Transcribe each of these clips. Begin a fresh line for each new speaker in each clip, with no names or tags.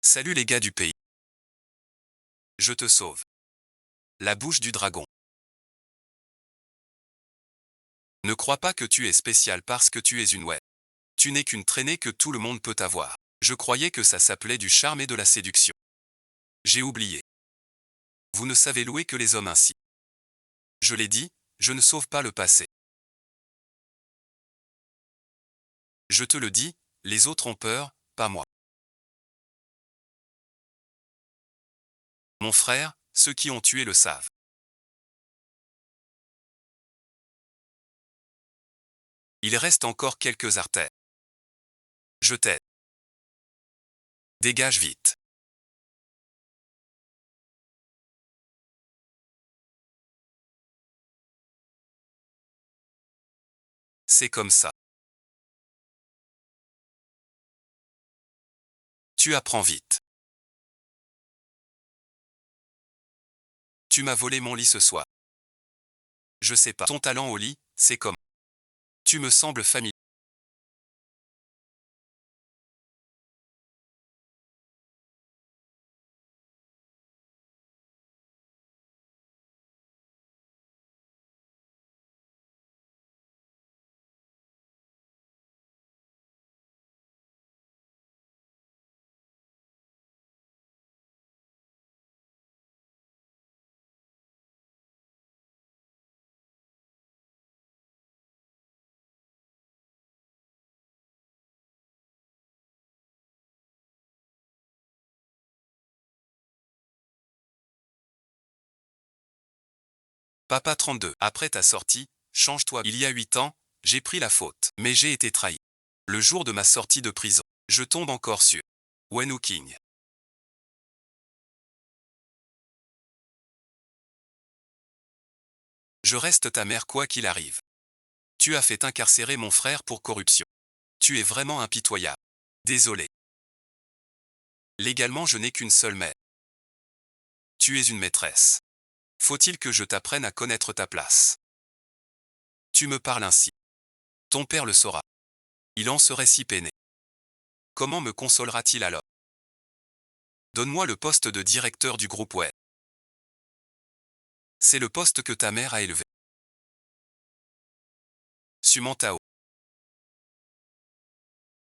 Salut les gars du pays. Je te sauve. La bouche du dragon. Ne crois pas que tu es spécial parce que tu es une web. Tu n'es qu'une traînée que tout le monde peut avoir. Je croyais que ça s'appelait du charme et de la séduction. J'ai oublié. Vous ne savez louer que les hommes ainsi. Je l'ai dit, je ne sauve pas le passé. Je te le dis, les autres ont peur, pas moi. Mon frère, ceux qui ont tué le savent. Il reste encore quelques artères. Je t'aide. Dégage vite. C'est comme ça. Tu apprends vite. Tu m'as volé mon lit ce soir. Je sais pas. Ton talent au lit, c'est comme. Tu me sembles familier. Papa 32. Après ta sortie, change-toi. Il y a 8 ans, j'ai pris la faute. Mais j'ai été trahi. Le jour de ma sortie de prison, je tombe encore sur Wen King. Je reste ta mère quoi qu'il arrive. Tu as fait incarcérer mon frère pour corruption. Tu es vraiment impitoyable. Désolé. Légalement je n'ai qu'une seule mère. Tu es une maîtresse. Faut-il que je t'apprenne à connaître ta place? Tu me parles ainsi. Ton père le saura. Il en serait si peiné. Comment me consolera-t-il alors? Donne-moi le poste de directeur du groupe web. C'est le poste que ta mère a élevé. Sumantao.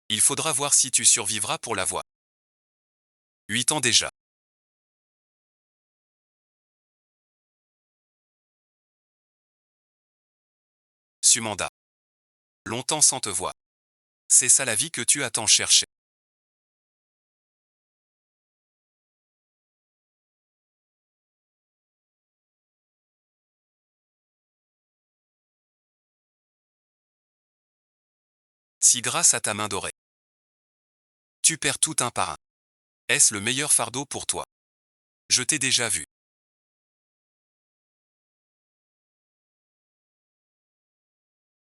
Il faudra voir si tu survivras pour la voir. 8 ans déjà. Sumanda. Longtemps sans te voir. C'est ça la vie que tu as tant cherché. Si grâce à ta main dorée, tu perds tout un par un. Est-ce le meilleur fardeau pour toi? Je t'ai déjà vu.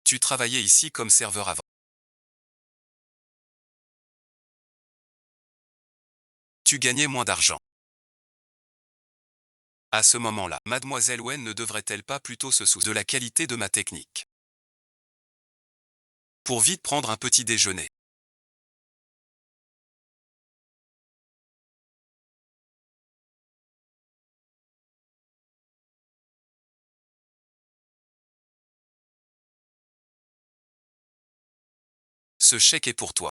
Tu travaillais ici comme serveur avant. Tu gagnais moins d'argent. À ce moment-là, Mademoiselle Wen ne devrait-elle pas plutôt se soucier de la qualité de ma technique? Pour vite prendre un petit déjeuner. Ce chèque est pour toi.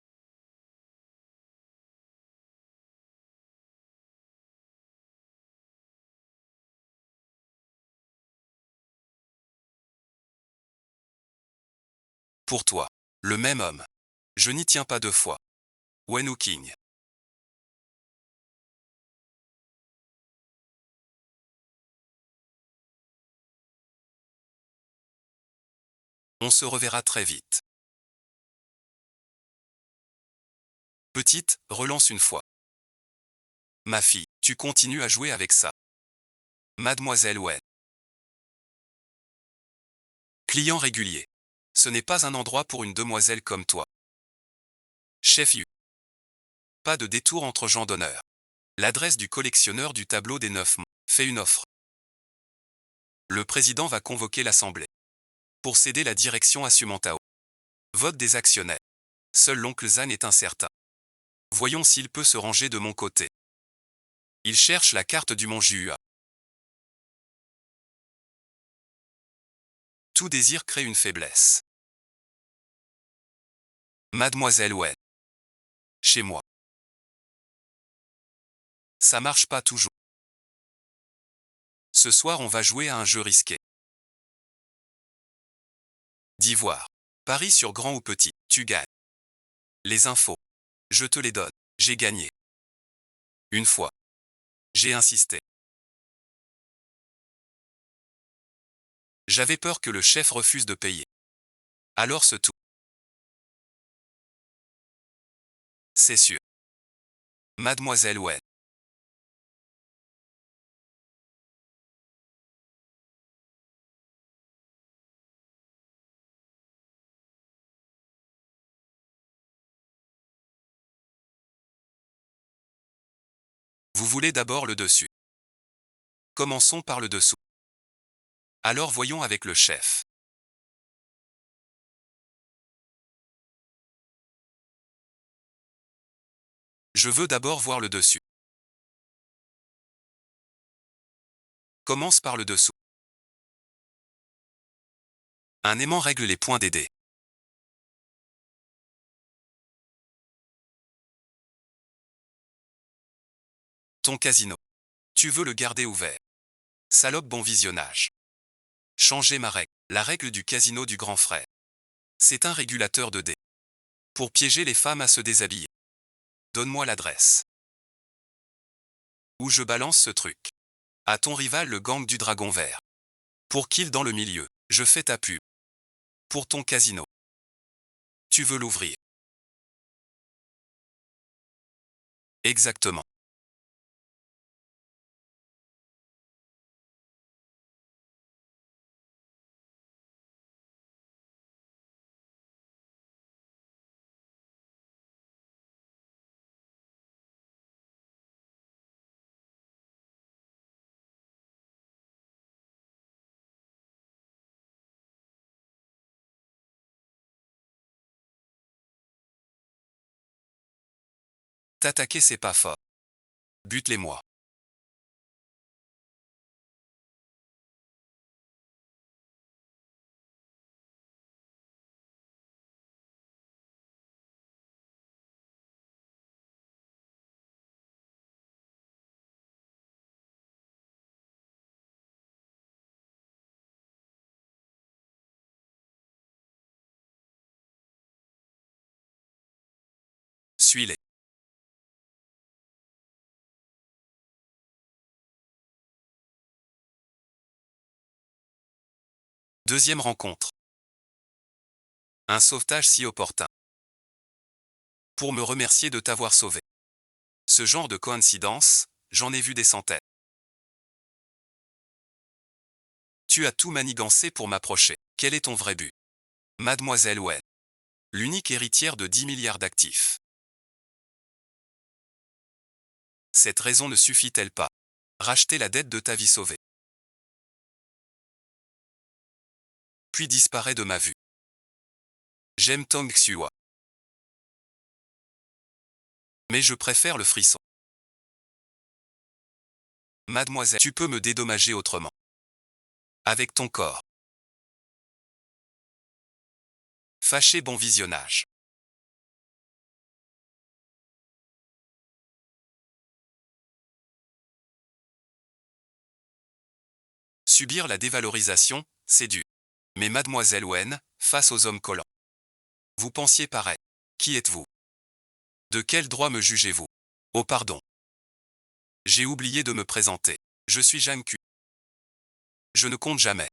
Pour toi. Le même homme. Je n'y tiens pas deux fois. Wen King. On se reverra très vite. Petite, relance une fois. Ma fille, tu continues à jouer avec ça. Mademoiselle Wen. Client régulier. Ce n'est pas un endroit pour une demoiselle comme toi. Chef Yu. Pas de détour entre gens d'honneur. L'adresse du collectionneur du tableau des 9 mots. Fait une offre. Le président va convoquer l'assemblée. Pour céder la direction à Sumantao. Vote des actionnaires. Seul l'oncle Zan est incertain. Voyons s'il peut se ranger de mon côté. Il cherche la carte du mont Jua. Tout désir crée une faiblesse. Mademoiselle Wen. Chez moi. Ça marche pas toujours. Ce soir on va jouer à un jeu risqué. D'ivoire. Paris sur grand ou petit, tu gagnes. Les infos. Je te les donne. J'ai gagné. Une fois. J'ai insisté. J'avais peur que le chef refuse de payer. Alors ce tout. C'est sûr. Mademoiselle Wen. Vous voulez d'abord le dessus. Commençons par le dessous. Alors voyons avec le chef. Je veux d'abord voir le dessus. Commence par le dessous. Un aimant règle les points des dés. Ton casino. Tu veux le garder ouvert. Salope, bon visionnage. Changer ma règle. La règle du casino du grand frère. C'est un régulateur de dés. Pour piéger les femmes à se déshabiller. Donne-moi l'adresse. Où je balance ce truc. À ton rival le gang du dragon vert. Pour qu'il dans le milieu. Je fais ta pub. Pour ton casino. Tu veux l'ouvrir. Exactement. T'attaquer c'est pas fort. Bute-les-moi. Suis-les. Deuxième rencontre. Un sauvetage si opportun. Pour me remercier de t'avoir sauvé. Ce genre de coïncidence, j'en ai vu des centaines. Tu as tout manigancé pour m'approcher. Quel est ton vrai but? Mademoiselle Wen. L'unique héritière de 10 milliards d'actifs. Cette raison ne suffit-elle pas? Racheter la dette de ta vie sauvée. Puis disparaît de ma vue. J'aime Tong Xua. Mais je préfère le frisson. Mademoiselle, tu peux me dédommager autrement. Avec ton corps. Fâché, bon visionnage. Subir la dévalorisation, c'est dur. Mais Mademoiselle Wen, face aux hommes collants. Vous pensiez pareil. Qui êtes-vous? De quel droit me jugez-vous? Oh pardon. J'ai oublié de me présenter. Je suis Jeanne Q. Je ne compte jamais.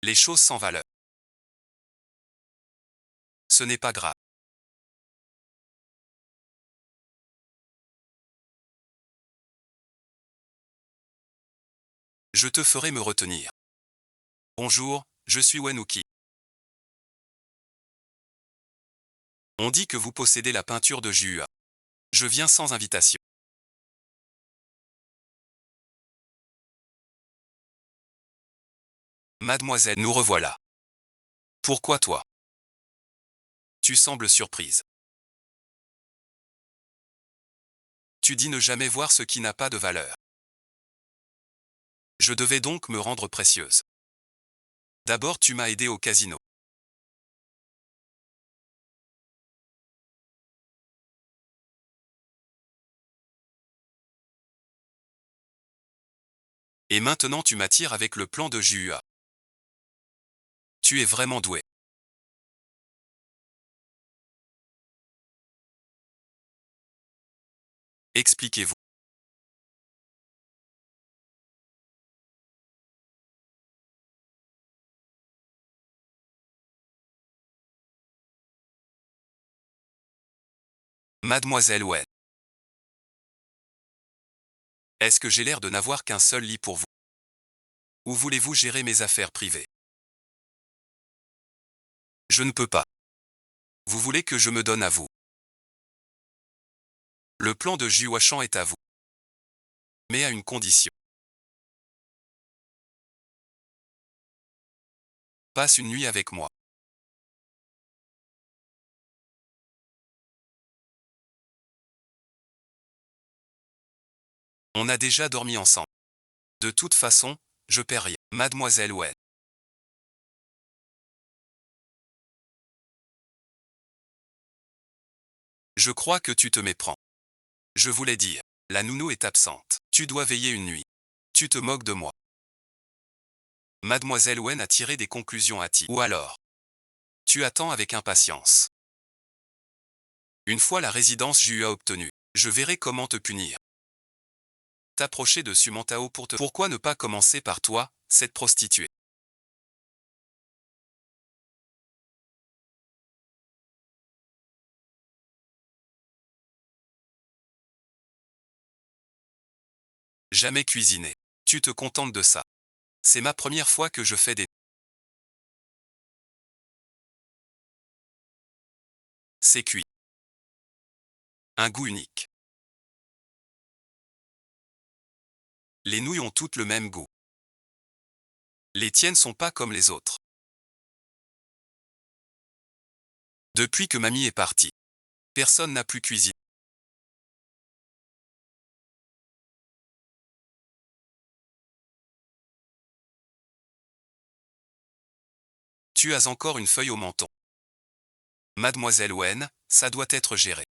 Les choses sans valeur. Ce n'est pas grave. Je te ferai me retenir. Bonjour, je suis Wenuki. On dit que vous possédez la peinture de Jua. Je viens sans invitation. Mademoiselle, nous revoilà. Pourquoi toi? Tu sembles surprise. Tu dis ne jamais voir ce qui n'a pas de valeur. Je devais donc me rendre précieuse. D'abord tu m'as aidé au casino. Et maintenant tu m'attires avec le plan de JUA. Tu es vraiment doué. Expliquez-vous. Mademoiselle Wen. Est-ce que j'ai l'air de n'avoir qu'un seul lit pour vous? Ou voulez-vous gérer mes affaires privées? Je ne peux pas. Vous voulez que je me donne à vous. Le plan de Juachan est à vous. Mais à une condition. Passe une nuit avec moi. On a déjà dormi ensemble. De toute façon, je perds rien. Mademoiselle Wen. Je crois que tu te méprends. Je voulais dire, la nounou est absente. Tu dois veiller une nuit. Tu te moques de moi. Mademoiselle Wen a tiré des conclusions hâtives. Ou alors, tu attends avec impatience. Une fois la résidence JUA obtenue, je verrai comment te punir. T'approcher de Sumantao pour te... Pourquoi ne pas commencer par toi, cette prostituée? Jamais cuisiné. Tu te contentes de ça. C'est ma première fois que je fais des... C'est cuit. Un goût unique. Les nouilles ont toutes le même goût. Les tiennes sont pas comme les autres. Depuis que mamie est partie, personne n'a plus cuisiné. Tu as encore une feuille au menton. Mademoiselle Wen, ça doit être géré.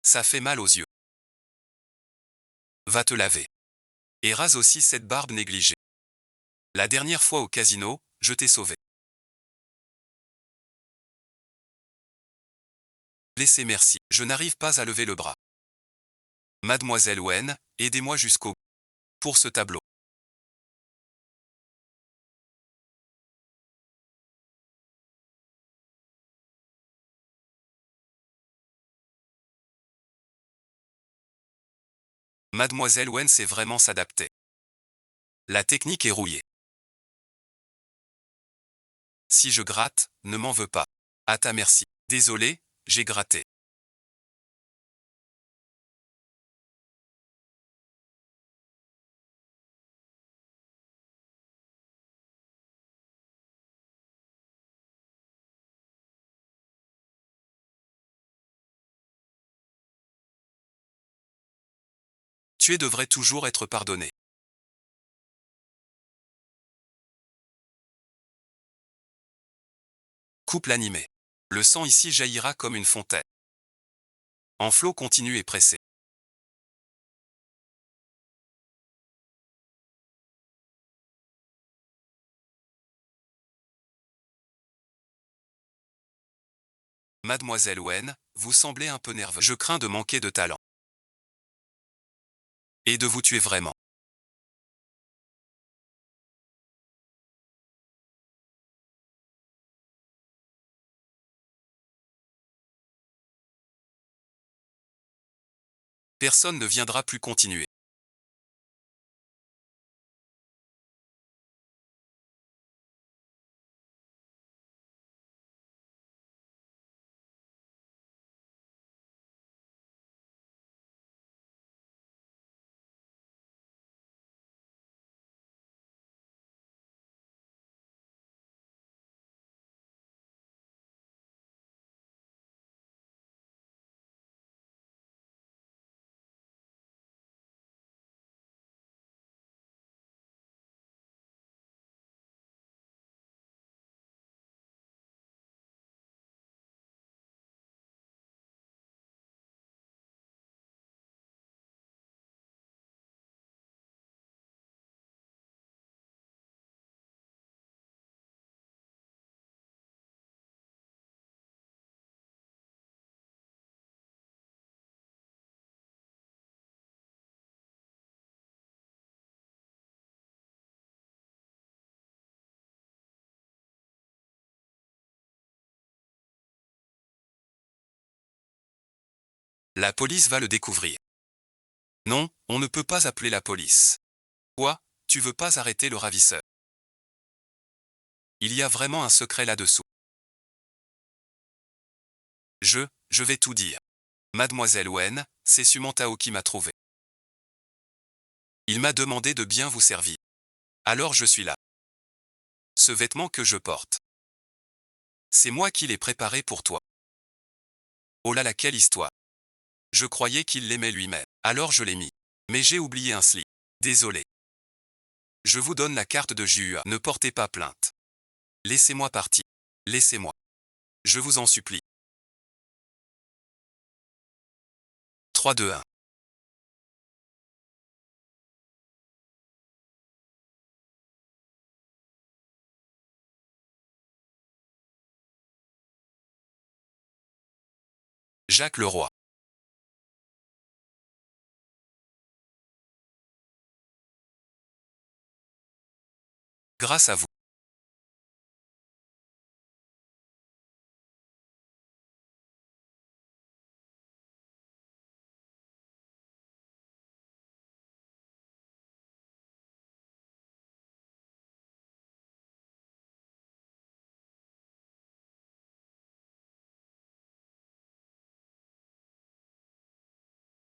Ça fait mal aux yeux. Va te laver. Et rase aussi cette barbe négligée. La dernière fois au casino, je t'ai sauvé. Laissez merci. Je n'arrive pas à lever le bras. Mademoiselle Wen, aidez-moi jusqu'au bout. Pour ce tableau. Mademoiselle Wen sait vraiment s'adapter. La technique est rouillée. Si je gratte, ne m'en veux pas. À ta merci. Désolé, j'ai gratté. Tu devrais toujours être pardonné. Couple animé. Le sang ici jaillira comme une fontaine. En flot continu et pressé. Mademoiselle Wen, vous semblez un peu nerveux. Je crains de manquer de talent. Et de vous tuer vraiment. Personne ne viendra plus continuer. La police va le découvrir. Non, on ne peut pas appeler la police. Quoi, tu veux pas arrêter le ravisseur? Il y a vraiment un secret là-dessous. Je vais tout dire. Mademoiselle Wen, c'est Sumantao qui m'a trouvé. Il m'a demandé de bien vous servir. Alors je suis là. Ce vêtement que je porte. C'est moi qui l'ai préparé pour toi. Oh là là, quelle histoire. Je croyais qu'il l'aimait lui-même. Alors je l'ai mis. Mais j'ai oublié un slip. Désolé. Je vous donne la carte de JUA. Ne portez pas plainte. Laissez-moi partir. Laissez-moi. Je vous en supplie. 3, 2, 1. Jacques Leroy. Grâce à vous.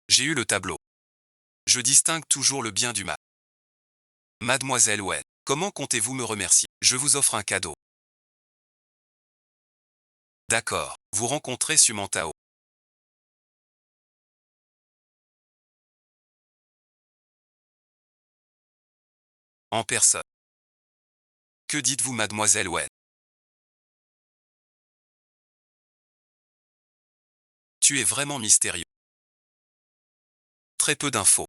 J'ai eu le tableau. Je distingue toujours le bien du mal. Mademoiselle Wen, comment comptez-vous me remercier? Je vous offre un cadeau. D'accord, vous rencontrez Sumantao. En personne. Que dites-vous, Mademoiselle Wen? Tu es vraiment mystérieux. Très peu d'infos.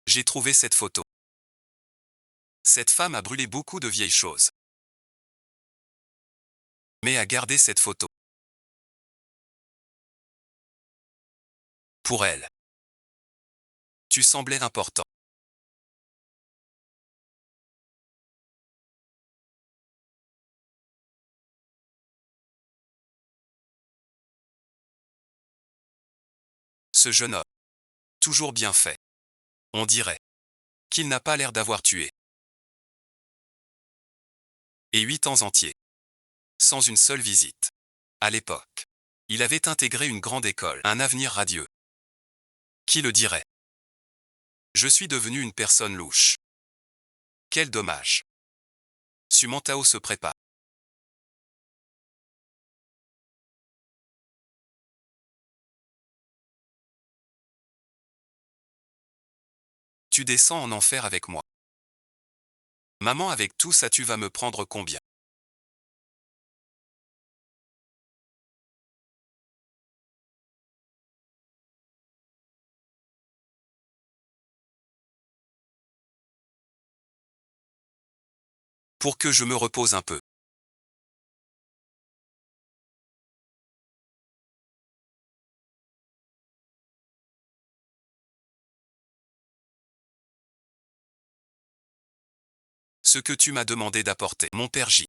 J'ai trouvé cette photo. Cette femme a brûlé beaucoup de vieilles choses. Mais a gardé cette photo. Pour elle. Tu semblais important. Ce jeune homme. Toujours bien fait. On dirait. Qu'il n'a pas l'air d'avoir tué. Et 8 ans entiers. Sans une seule visite. À l'époque. Il avait intégré une grande école. Un avenir radieux. Qui le dirait? Je suis devenu une personne louche. Quel dommage. Sumantao se prépare. Tu descends en enfer avec moi. Maman, avec tout ça tu vas me prendre combien? Pour que je me repose un peu. Ce que tu m'as demandé d'apporter, mon père J.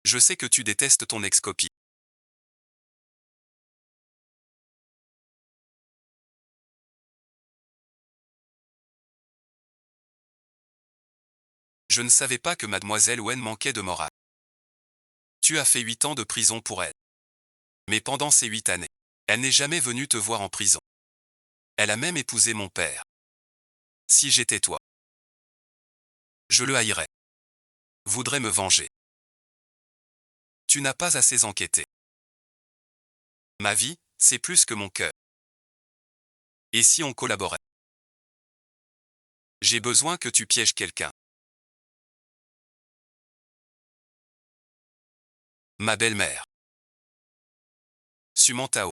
Je sais que tu détestes ton ex-copine. Je ne savais pas que Mademoiselle Wen manquait de morale. Tu as fait 8 ans de prison pour elle. Mais pendant ces 8 années, elle n'est jamais venue te voir en prison. Elle a même épousé mon père. Si j'étais toi, je le haïrais. Voudrais me venger. Tu n'as pas assez enquêté. Ma vie, c'est plus que mon cœur. Et si on collaborait? J'ai besoin que tu pièges quelqu'un. Ma belle-mère. Sumantao.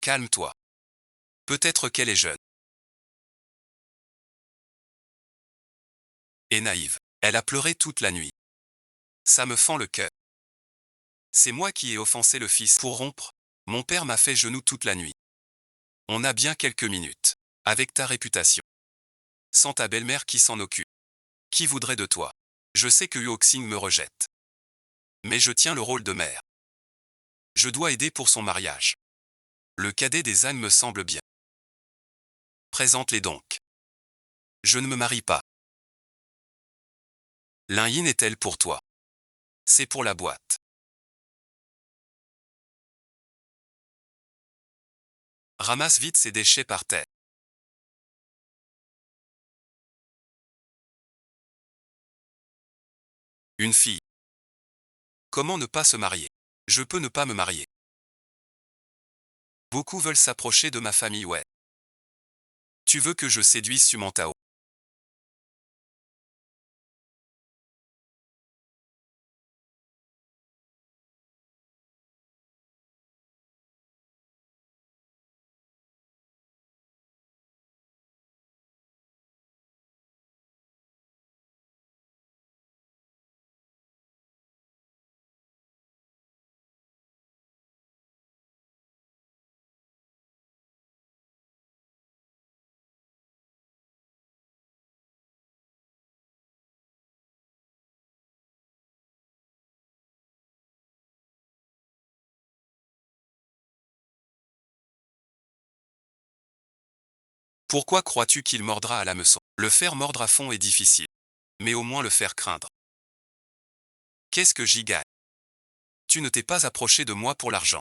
Calme-toi. Peut-être qu'elle est jeune. Et naïve. Elle a pleuré toute la nuit. Ça me fend le cœur. C'est moi qui ai offensé le fils. Pour rompre, mon père m'a fait genou toute la nuit. On a bien quelques minutes. Avec ta réputation. Sans ta belle-mère qui s'en occupe. Qui voudrait de toi? Je sais que Yuoxing me rejette. Mais je tiens le rôle de mère. Je dois aider pour son mariage. Le cadet des ânes me semble bien. Présente-les donc. Je ne me marie pas. L'un-yin est-elle pour toi? C'est pour la boîte. Ramasse vite ces déchets par terre. Une fille. Comment ne pas se marier? Je peux ne pas me marier. Beaucoup veulent s'approcher de ma famille, ouais. Tu veux que je séduise Sumantao? Pourquoi crois-tu qu'il mordra à l'hameçon? Le faire mordre à fond est difficile. Mais au moins le faire craindre. Qu'est-ce que j'y gagne? Tu ne t'es pas approché de moi pour l'argent.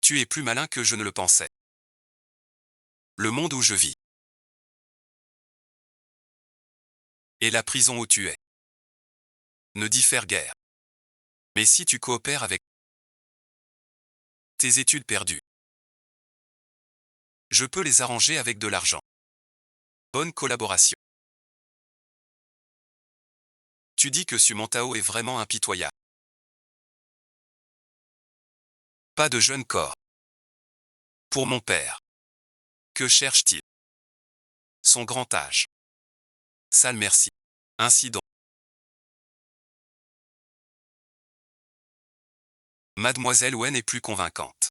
Tu es plus malin que je ne le pensais. Le monde où je vis. Et la prison où tu es. Ne diffèrent guère. Mais si tu coopères avec tes études perdues, je peux les arranger avec de l'argent. Bonne collaboration. Tu dis que Sumantao est vraiment impitoyable. Pas de jeune corps. Pour mon père. Que cherche-t-il? Son grand âge. Sale merci. Ainsi donc. Mademoiselle Wen est plus convaincante.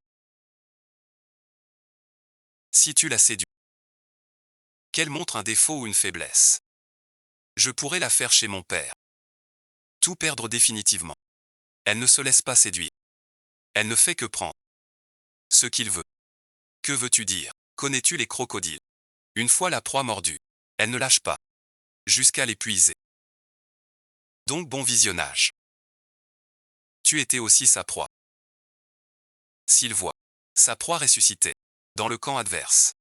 Si tu la séduis, qu'elle montre un défaut ou une faiblesse, je pourrais la faire chez mon père. Tout perdre définitivement. Elle ne se laisse pas séduire. Elle ne fait que prendre ce qu'il veut. Que veux-tu dire? Connais-tu les crocodiles? Une fois la proie mordue, elle ne lâche pas. Jusqu'à l'épuiser. Donc bon visionnage. Tu étais aussi sa proie. S'il voit sa proie ressuscitée dans le camp adverse,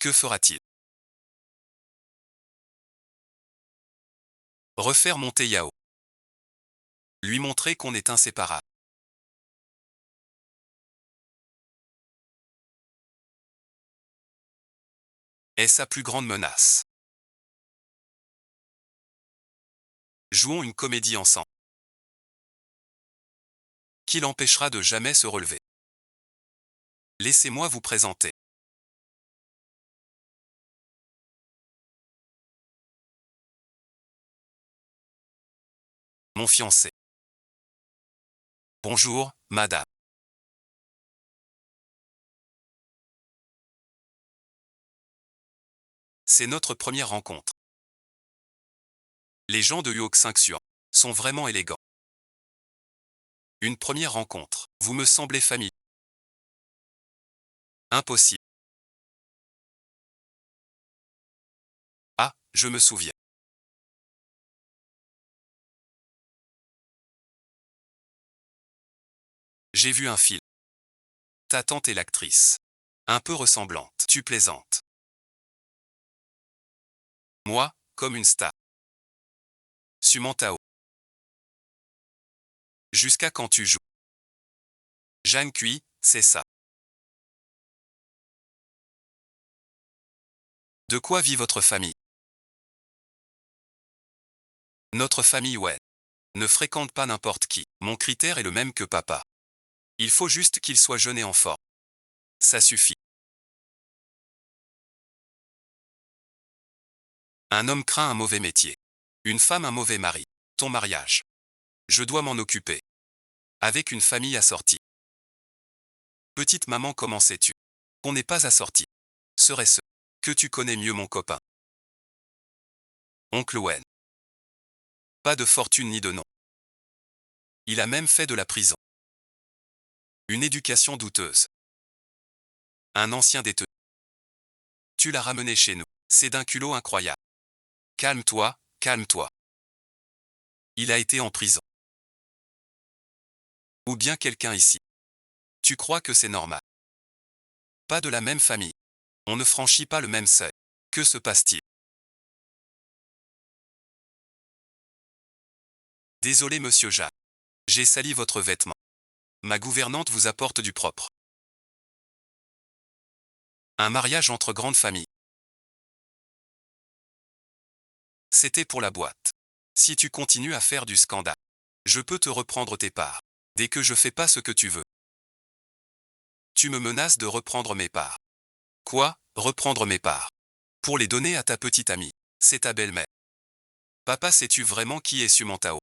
que fera-t-il? Refaire monter Yao. Lui montrer qu'on est inséparables. Est sa plus grande menace. Jouons une comédie ensemble. Qui l'empêchera de jamais se relever? Laissez-moi vous présenter. Mon fiancé. Bonjour, madame. C'est notre première rencontre. Les gens de Yuoxing sont vraiment élégants. Une première rencontre. Vous me semblez familier. Impossible. Ah, je me souviens. J'ai vu un film. Ta tante est l'actrice. Un peu ressemblante. Tu plaisantes. Moi, comme une star. Sumantao. Jusqu'à quand tu joues? Jeanne Cui, c'est ça. De quoi vit votre famille? Notre famille, ouais. Ne fréquente pas n'importe qui. Mon critère est le même que papa. Il faut juste qu'il soit jeune et en forme. Ça suffit. Un homme craint un mauvais métier. Une femme un mauvais mari. Ton mariage. Je dois m'en occuper. Avec une famille assortie. Petite maman, comment sais-tu qu'on n'est pas assorti? Serait-ce que tu connais mieux mon copain? Oncle Owen. Pas de fortune ni de nom. Il a même fait de la prison. Une éducation douteuse. Un ancien détenu. Tu l'as ramené chez nous. C'est d'un culot incroyable. Calme-toi, calme-toi. Il a été en prison. Ou bien quelqu'un ici. Tu crois que c'est normal? Pas de la même famille. On ne franchit pas le même seuil. Que se passe-t-il? Désolé monsieur Jacques. J'ai sali votre vêtement. Ma gouvernante vous apporte du propre. Un mariage entre grandes familles. C'était pour la boîte. Si tu continues à faire du scandale, je peux te reprendre tes parts. Dès que je fais pas ce que tu veux. Tu me menaces de reprendre mes parts. Quoi, reprendre mes parts? Pour les donner à ta petite amie. C'est ta belle-mère. Papa, sais-tu vraiment qui est Sumantao?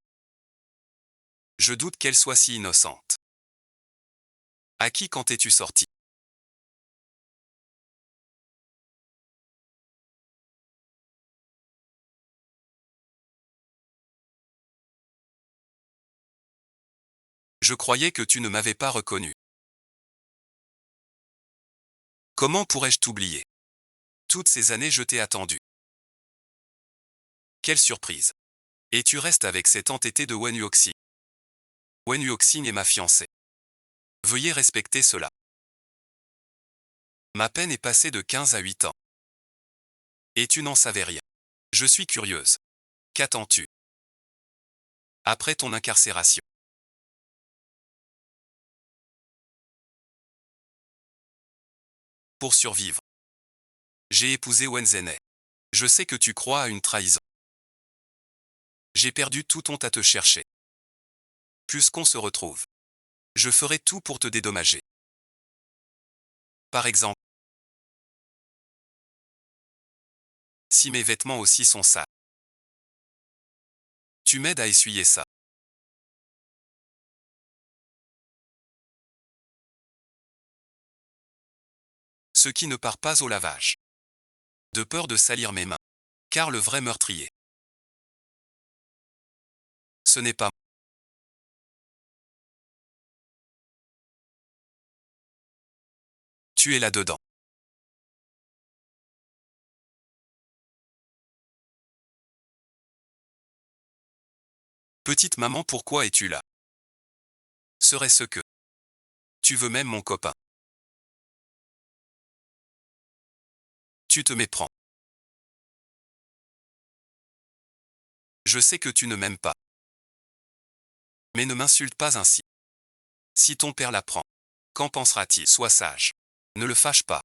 Je doute qu'elle soit si innocente. À qui quand es-tu sorti? Je croyais que tu ne m'avais pas reconnu. Comment pourrais-je t'oublier? Toutes ces années je t'ai attendu. Quelle surprise! Et tu restes avec cet entêté de Wen Yuoxin. Wen Yuoxin est ma fiancée. Veuillez respecter cela. Ma peine est passée de 15 à 8 ans. Et tu n'en savais rien. Je suis curieuse. Qu'attends-tu? Après ton incarcération. Pour survivre. J'ai épousé Wen Zhenai. Je sais que tu crois à une trahison. J'ai perdu toute honte à te chercher. Puisqu'on se retrouve. Je ferai tout pour te dédommager. Par exemple, si mes vêtements aussi sont sales. Tu m'aides à essuyer ça. Ce qui ne part pas au lavage. De peur de salir mes mains. Car le vrai meurtrier. Ce n'est pas. Tu es là-dedans. Petite maman, pourquoi es-tu là? Serait-ce que tu veux même mon copain? Tu te méprends. Je sais que tu ne m'aimes pas. Mais ne m'insulte pas ainsi. Si ton père l'apprend, qu'en pensera-t-il? Sois sage. Ne le fâche pas.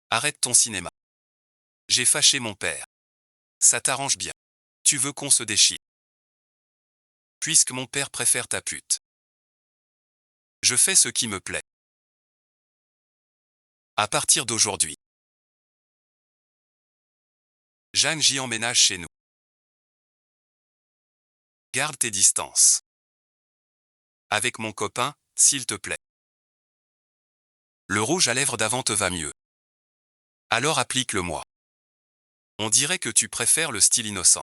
Arrête ton cinéma. J'ai fâché mon père. Ça t'arrange bien. Tu veux qu'on se déchire. Puisque mon père préfère ta pute. Je fais ce qui me plaît. À partir d'aujourd'hui. Jeanne J emménage chez nous. Garde tes distances. Avec mon copain, s'il te plaît. Le rouge à lèvres d'avant te va mieux. Alors applique-le-moi. On dirait que tu préfères le style innocent.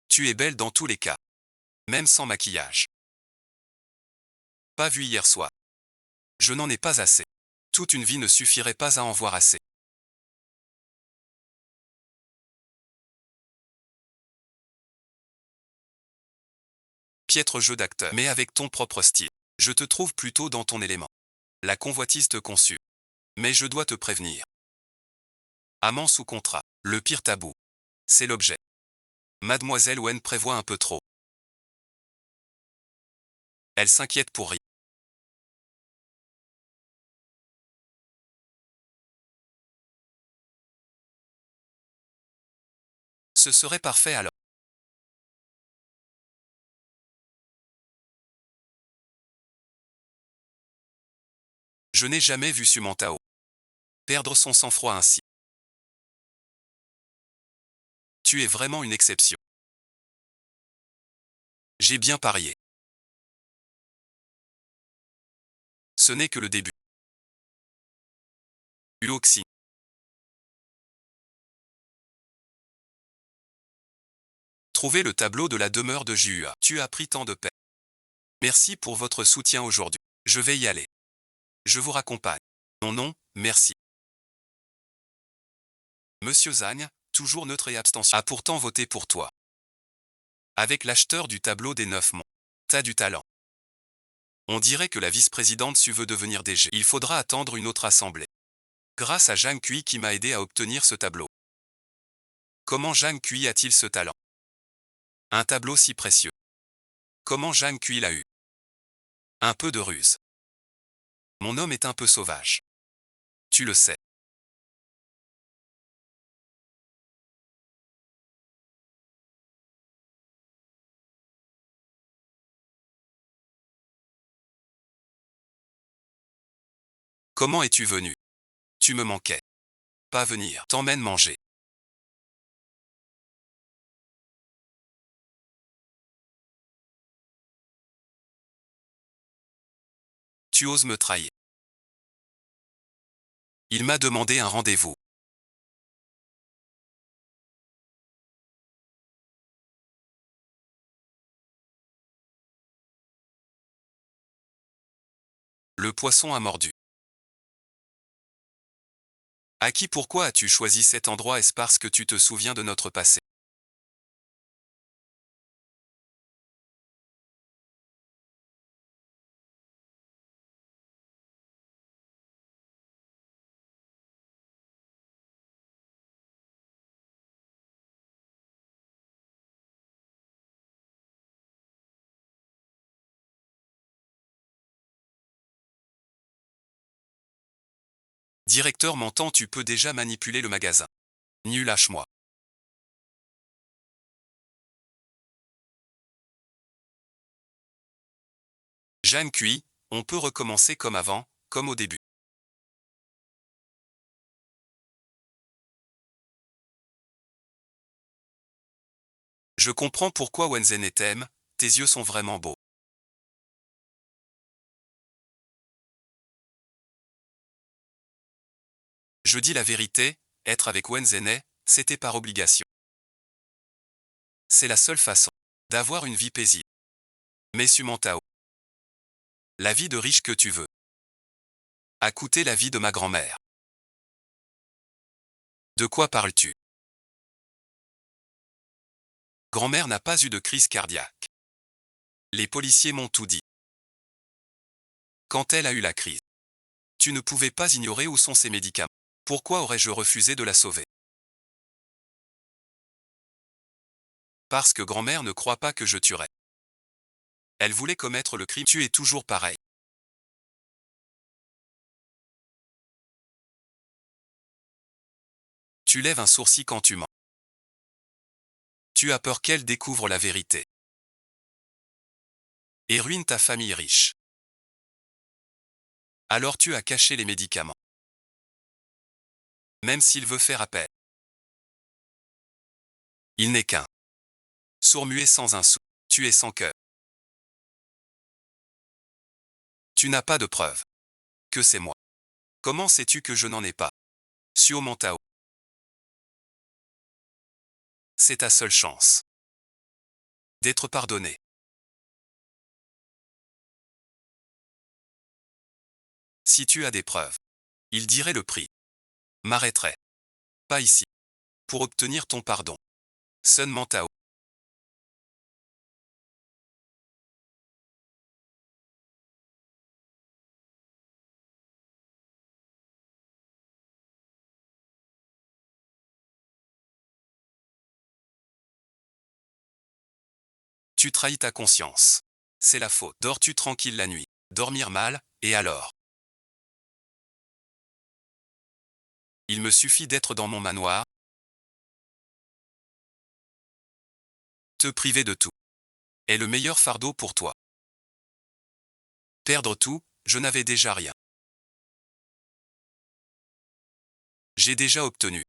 Tu es belle dans tous les cas. Même sans maquillage. Pas vu hier soir. Je n'en ai pas assez. Toute une vie ne suffirait pas à en voir assez. Piètre jeu d'acteur. Mais avec ton propre style. Je te trouve plutôt dans ton élément. La convoitise te consume. Mais je dois te prévenir. Amant sous contrat. Le pire tabou. C'est l'objet. Mademoiselle Wen prévoit un peu trop. Elle s'inquiète pour rien. Ce serait parfait alors. Je n'ai jamais vu Sumantao perdre son sang-froid ainsi. Tu es vraiment une exception. J'ai bien parié. Ce n'est que le début. Uoxi. Trouvez le tableau de la demeure de Jua. Tu as pris tant de peine. Merci pour votre soutien aujourd'hui. Je vais y aller. Je vous raccompagne. Non, non, merci. Monsieur Zagne, toujours neutre et abstention, a pourtant voté pour toi. Avec l'acheteur du tableau des 9 monts. T'as du talent. On dirait que la vice-présidente Su veut devenir DG. Il faudra attendre une autre assemblée. Grâce à Jeanne Cui qui m'a aidé à obtenir ce tableau. Comment Jeanne Cui a-t-il ce talent? Un tableau si précieux. Comment Jeanne Cui l'a eu? Un peu de ruse. Mon homme est un peu sauvage. Tu le sais. Comment es-tu venu? Tu me manquais. Pas venir. T'emmène manger. Tu oses me trahir. Il m'a demandé un rendez-vous. Le poisson a mordu. À qui pourquoi as-tu choisi cet endroit? Est-ce parce que tu te souviens de notre passé? Directeur mentant, tu peux déjà manipuler le magasin. Nul, lâche-moi. Jeanne Cui, on peut recommencer comme avant, comme au début. Je comprends pourquoi Wenzen t'aime, tes yeux sont vraiment beaux. Je dis la vérité, être avec Wenzene, c'était par obligation. C'est la seule façon d'avoir une vie paisible. Mais Sumantao, la vie de riche que tu veux, a coûté la vie de ma grand-mère. De quoi parles-tu? Grand-mère n'a pas eu de crise cardiaque. Les policiers m'ont tout dit. Quand elle a eu la crise, tu ne pouvais pas ignorer où sont ses médicaments. Pourquoi aurais-je refusé de la sauver? Parce que grand-mère ne croit pas que je tuerais. Elle voulait commettre le crime. Tu es toujours pareil. Tu lèves un sourcil quand tu mens. Tu as peur qu'elle découvre la vérité. Et ruine ta famille riche. Alors tu as caché les médicaments. Même s'il veut faire appel. Il n'est qu'un sourd-muet sans un sou. Tu es sans cœur. Tu n'as pas de preuve que c'est moi. Comment sais-tu que je n'en ai pas? Suo Mantao. C'est ta seule chance d'être pardonné. Si tu as des preuves, il dirait le prix. M'arrêterait. Pas ici. Pour obtenir ton pardon. Sun Mantao. Tu trahis ta conscience. C'est la faute. Dors-tu tranquille la nuit? Dormir mal, et alors? Il me suffit d'être dans mon manoir, Te priver de tout est le meilleur fardeau pour toi. Perdre tout, je n'avais déjà rien. J'ai déjà obtenu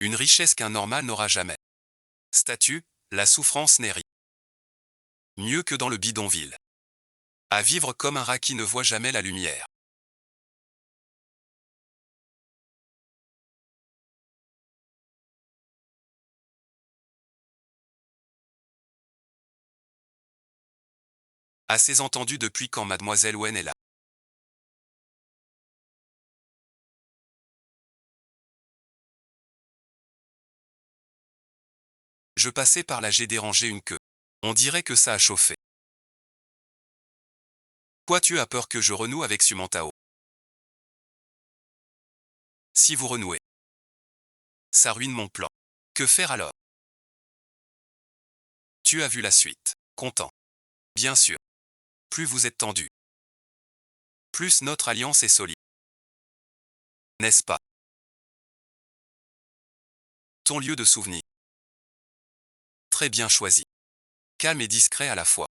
une richesse qu'un normal n'aura jamais. Statut, la souffrance n'est rien. Mieux que dans le bidonville. À vivre comme un rat qui ne voit jamais la lumière. Assez entendu depuis quand mademoiselle Wen est là. Je passais par là, j'ai dérangé une queue. On dirait que ça a chauffé. Quoi, tu as peur que je renoue avec Sumantao? Si vous renouez, ça ruine mon plan. Que faire alors? Tu as vu la suite. Content. Bien sûr. Plus vous êtes tendu, plus notre alliance est solide. N'est-ce pas? Ton lieu de souvenir. Très bien choisi. Calme et discret à la fois.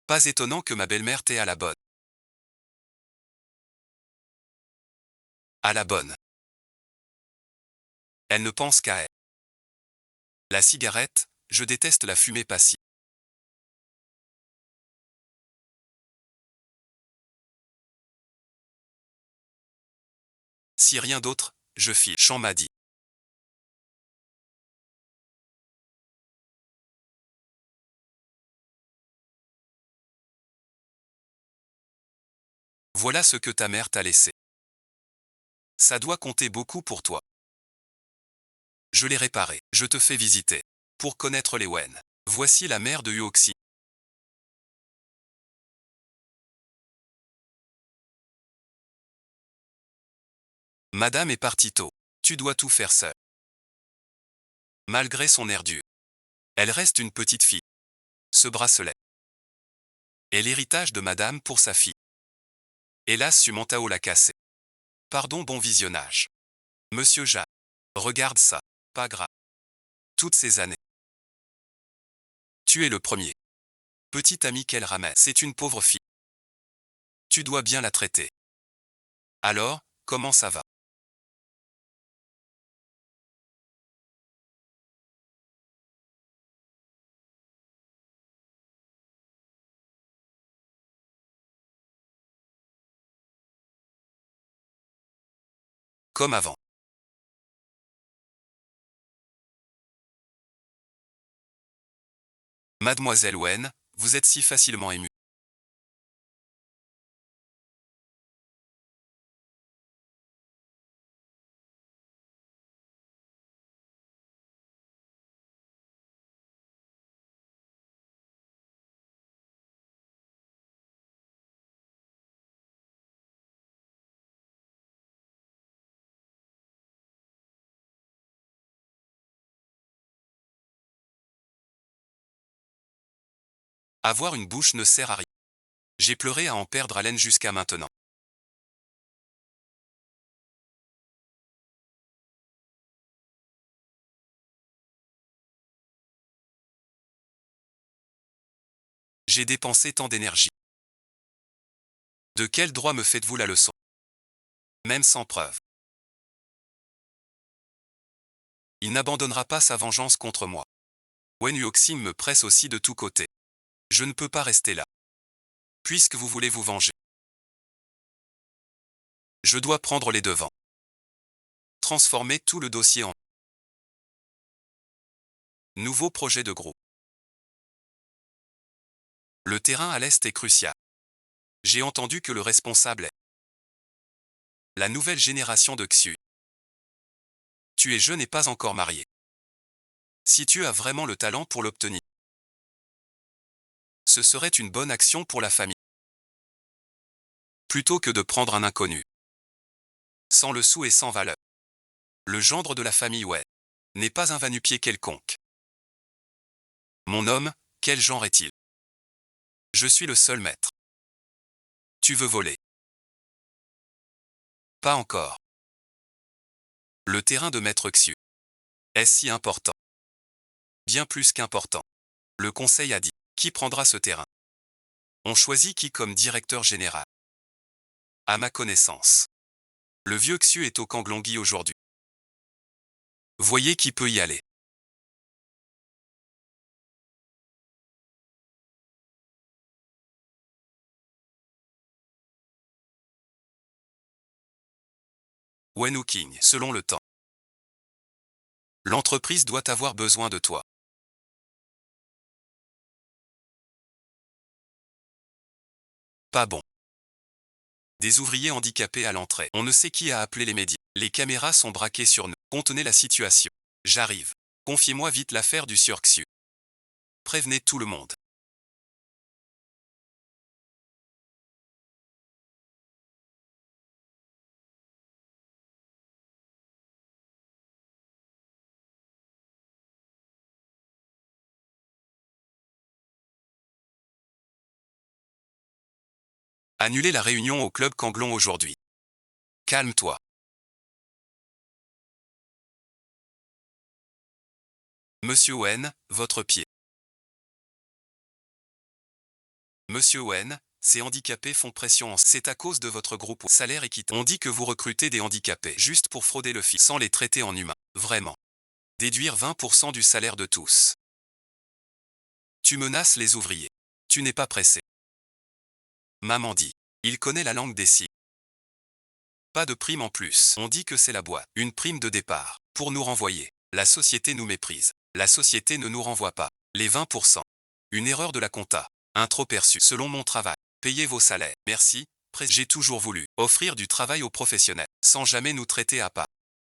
Pas étonnant que ma belle-mère t'ait à la bonne. À la bonne. Elle ne pense qu'à elle. La cigarette, je déteste la fumée passive. Si rien d'autre, je file. Chant m'a dit. Voilà ce que ta mère t'a laissé. Ça doit compter beaucoup pour toi. Je l'ai réparé. Je te fais visiter. Pour connaître les Wen. Voici la mère de Uoxi. Madame est partie tôt. Tu dois tout faire seul. Malgré son air dur. Elle reste une petite fille. Ce bracelet est l'héritage de madame pour sa fille. Hélas, Sumantao l'a cassé. Pardon, bon visionnage. Monsieur Jean. Regarde ça. Pas grave. Toutes ces années. Tu es le premier. Petit ami qu'elle ramène. C'est une pauvre fille. Tu dois bien la traiter. Alors, comment ça va? Comme avant. Mademoiselle Wen, vous êtes si facilement émue. Avoir une bouche ne sert à rien. J'ai pleuré à en perdre haleine jusqu'à maintenant. J'ai dépensé tant d'énergie. De quel droit me faites-vous la leçon? Même sans preuve. Il n'abandonnera pas sa vengeance contre moi. Wen Yuoxing me presse aussi de tous côtés. Je ne peux pas rester là. Puisque vous voulez vous venger. Je dois prendre les devants. Transformer tout le dossier en nouveau projet de groupe. Le terrain à l'est est crucial. J'ai entendu que le responsable est la nouvelle génération de Xu. Tu es jeune et pas encore marié. Si tu as vraiment le talent pour l'obtenir, ce serait une bonne action pour la famille. Plutôt que de prendre un inconnu. Sans le sou et sans valeur. Le gendre de la famille Wei n'est pas un va-nu-pied quelconque. Mon homme, quel genre est-il? Je suis le seul maître. Tu veux voler? Pas encore. Le terrain de maître Xu est si important. bien plus qu'important. Le conseil a dit, qui prendra ce terrain? On choisit qui comme directeur général? À ma connaissance. Le vieux Xu est au Kanglongui aujourd'hui. Voyez qui peut y aller. Wen Wuqing, selon le temps. L'entreprise doit avoir besoin de toi. Pas bon. Des ouvriers handicapés à l'entrée. On ne sait qui a appelé les médias. Les caméras sont braquées sur nous. Contenez la situation. J'arrive. Confiez-moi vite l'affaire du Sieur Xu. Prévenez tout le monde. Annulez la réunion au club Kanglong aujourd'hui. Calme-toi. Monsieur Wen, votre pied. Monsieur Wen, ces handicapés font pression. C'est à cause de votre groupe salaire équitable. On dit que vous recrutez des handicapés juste pour frauder le fisc sans les traiter en humains. Vraiment. Déduire 20% du salaire de tous. Tu menaces les ouvriers. Tu n'es pas pressé. Maman dit. Il connaît la langue des signes. Pas de prime en plus. On dit que c'est la boîte. Une prime de départ. Pour nous renvoyer. La société nous méprise. La société ne nous renvoie pas. Les 20%. Une erreur de la compta. Un trop perçu. Selon mon travail. Payez vos salaires. Merci. J'ai toujours voulu offrir du travail aux professionnels. Sans jamais nous traiter à part.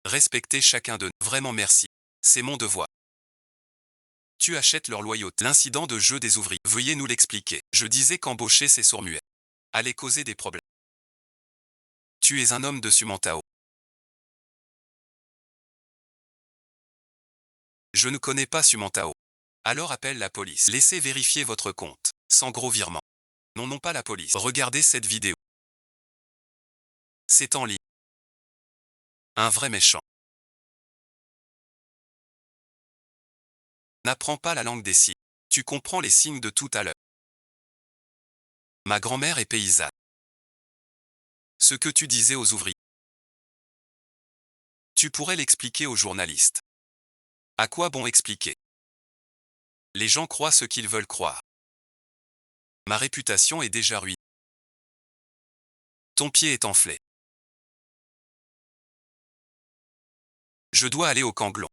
Respecter chacun de nous. Vraiment merci. C'est mon devoir. Tu achètes leur loyauté. L'incident de jeu des ouvriers. Veuillez nous l'expliquer. Je disais qu'embaucher ces sourds-muets allait causer des problèmes. Tu es un homme de Sumantao. Je ne connais pas Sumantao. Alors appelle la police. Laissez vérifier votre compte. Sans gros virement. Non, non, pas la police. Regardez cette vidéo. C'est en ligne. Un vrai méchant. N'apprends pas la langue des signes. Tu comprends les signes de tout à l'heure. Ma grand-mère est paysanne. Ce que tu disais aux ouvriers. Tu pourrais l'expliquer aux journalistes. À quoi bon expliquer? Les gens croient ce qu'ils veulent croire. Ma réputation est déjà ruinée. Ton pied est enflé. Je dois aller au Kanglong.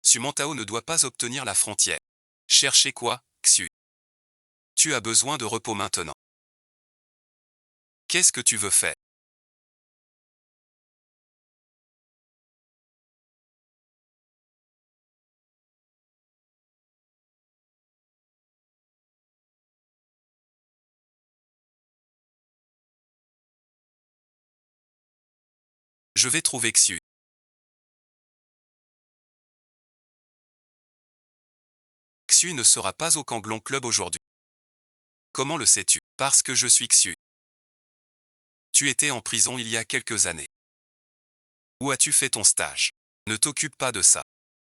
Sumantao ne doit pas obtenir la frontière. Cherchez quoi, Xu? Tu as besoin de repos maintenant. Qu'est-ce que tu veux faire? Je vais trouver Xu. Xu ne sera pas au Kanglong Club aujourd'hui. Comment le sais-tu? Parce que je suis Xu. Tu étais en prison il y a quelques années. Où as-tu fait ton stage? Ne t'occupe pas de ça.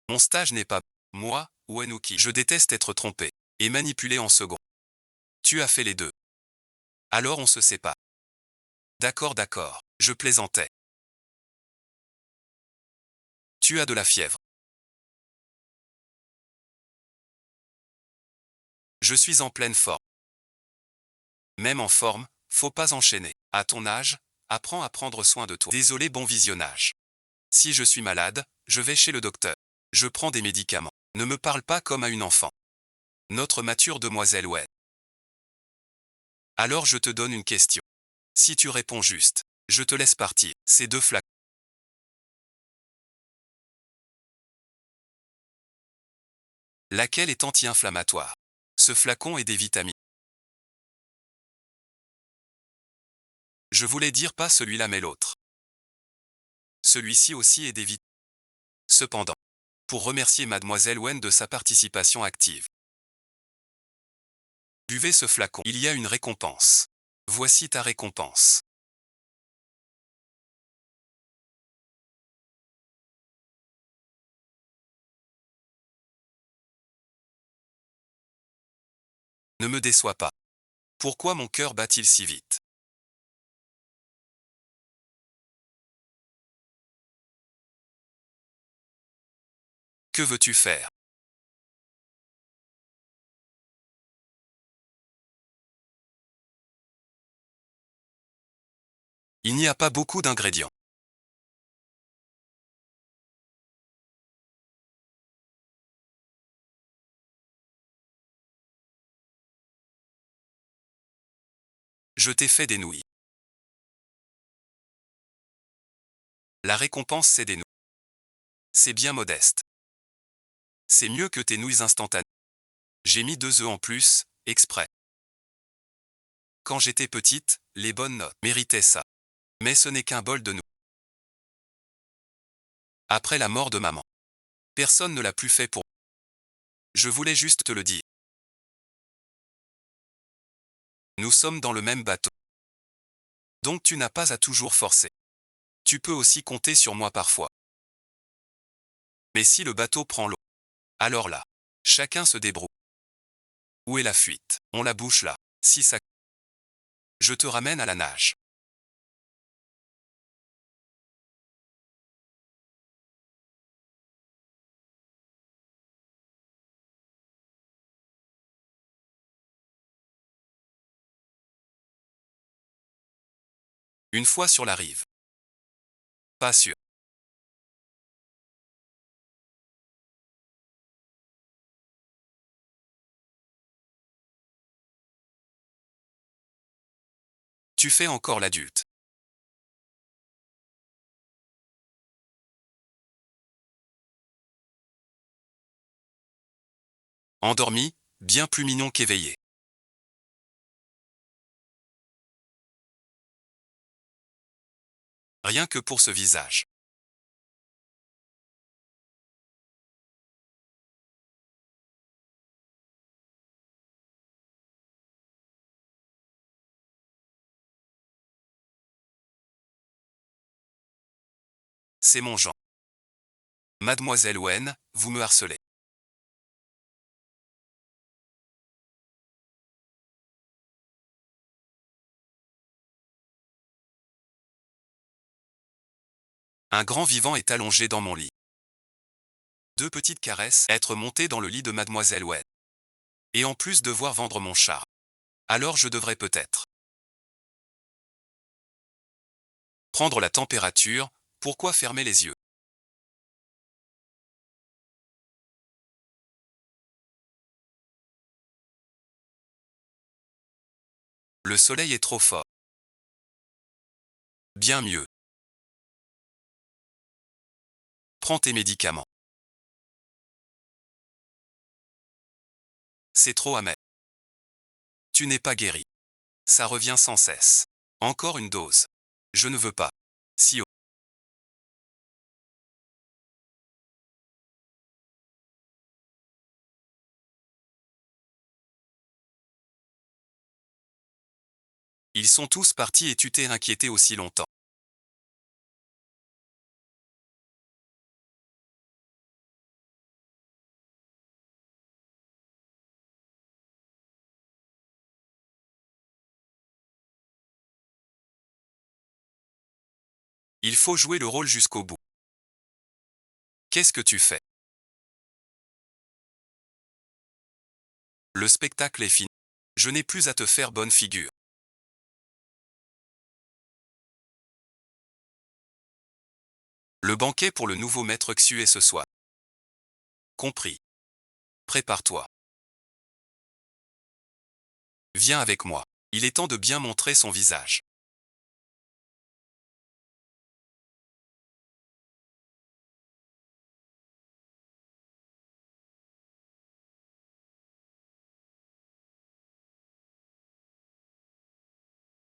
Mon stage n'est pas moi, Wen Wuqing. Je déteste être trompé et manipulé en second. Tu as fait les deux. Alors on se sépare. D'accord, d'accord. Je plaisantais. Tu as de la fièvre. Je suis en pleine forme. Même en forme, faut pas enchaîner. À ton âge, apprends à prendre soin de toi. Désolé, bon visionnage. Si je suis malade, je vais chez le docteur. Je prends des médicaments. Ne me parle pas comme à une enfant. Notre mature demoiselle Wen. Alors je te donne une question. Si tu réponds juste, je te laisse partir. Ces deux flacons. Laquelle est anti-inflammatoire? Ce flacon est des vitamines. Je voulais dire pas celui-là mais l'autre. Celui-ci aussi est des vitamines. Cependant, pour remercier mademoiselle Wen de sa participation active. Buvez ce flacon. Il y a une récompense. Voici ta récompense. Ne me déçois pas. Pourquoi mon cœur bat-il si vite? Que veux-tu faire? Il n'y a pas beaucoup d'ingrédients. Je t'ai fait des nouilles. La récompense, c'est des nouilles. C'est bien modeste. C'est mieux que tes nouilles instantanées. J'ai mis 2 œufs en plus, exprès. Quand j'étais petite, les bonnes notes méritaient ça. Mais ce n'est qu'un bol de nouilles. Après la mort de maman. Personne ne l'a plus fait pour. Je voulais juste te le dire. Nous sommes dans le même bateau. Donc tu n'as pas à toujours forcer. Tu peux aussi compter sur moi parfois. Mais si le bateau prend l'eau, alors là, chacun se débrouille. Où est la fuite? On la bouche là. Si ça. Je te ramène à la nage. Une fois sur la rive. Pas sûr. Tu fais encore l'adulte. Endormi, bien plus mignon qu'éveillé. Rien que pour ce visage. C'est mon genre. Mademoiselle Wen, vous me harcelez. Un grand vivant est allongé dans mon lit. 2 petites caresses, être monté dans le lit de Mademoiselle Wen. Et en plus devoir vendre mon char. Alors je devrais peut-être prendre la température, pourquoi fermer les yeux? Le soleil est trop fort. Bien mieux. Prends tes médicaments. C'est trop amer. Tu n'es pas guéri. Ça revient sans cesse. Encore une dose. Je ne veux pas. Si. Ils sont tous partis et tu t'es inquiété aussi longtemps. Il faut jouer le rôle jusqu'au bout. Qu'est-ce que tu fais? Le spectacle est fini. Je n'ai plus à te faire bonne figure. Le banquet pour le nouveau maître Xu est ce soir. Compris. Prépare-toi. Viens avec moi. Il est temps de bien montrer son visage.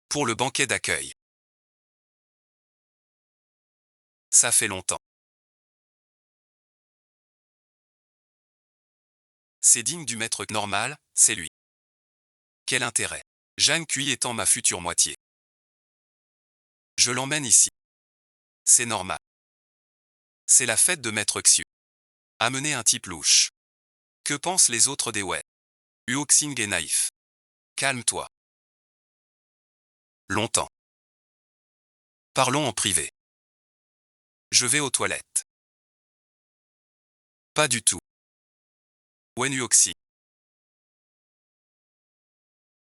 Pour le banquet d'accueil. Ça fait longtemps. C'est digne du maître normal, c'est lui. Quel intérêt? Jeanne Cui étant ma future moitié. Je l'emmène ici. C'est normal. C'est la fête de maître Xu. Amener un type louche. Que pensent les autres des ouais? Uoxing est naïf. Calme-toi. Longtemps. Parlons en privé. Je vais aux toilettes. Pas du tout. Wen Yuoxi.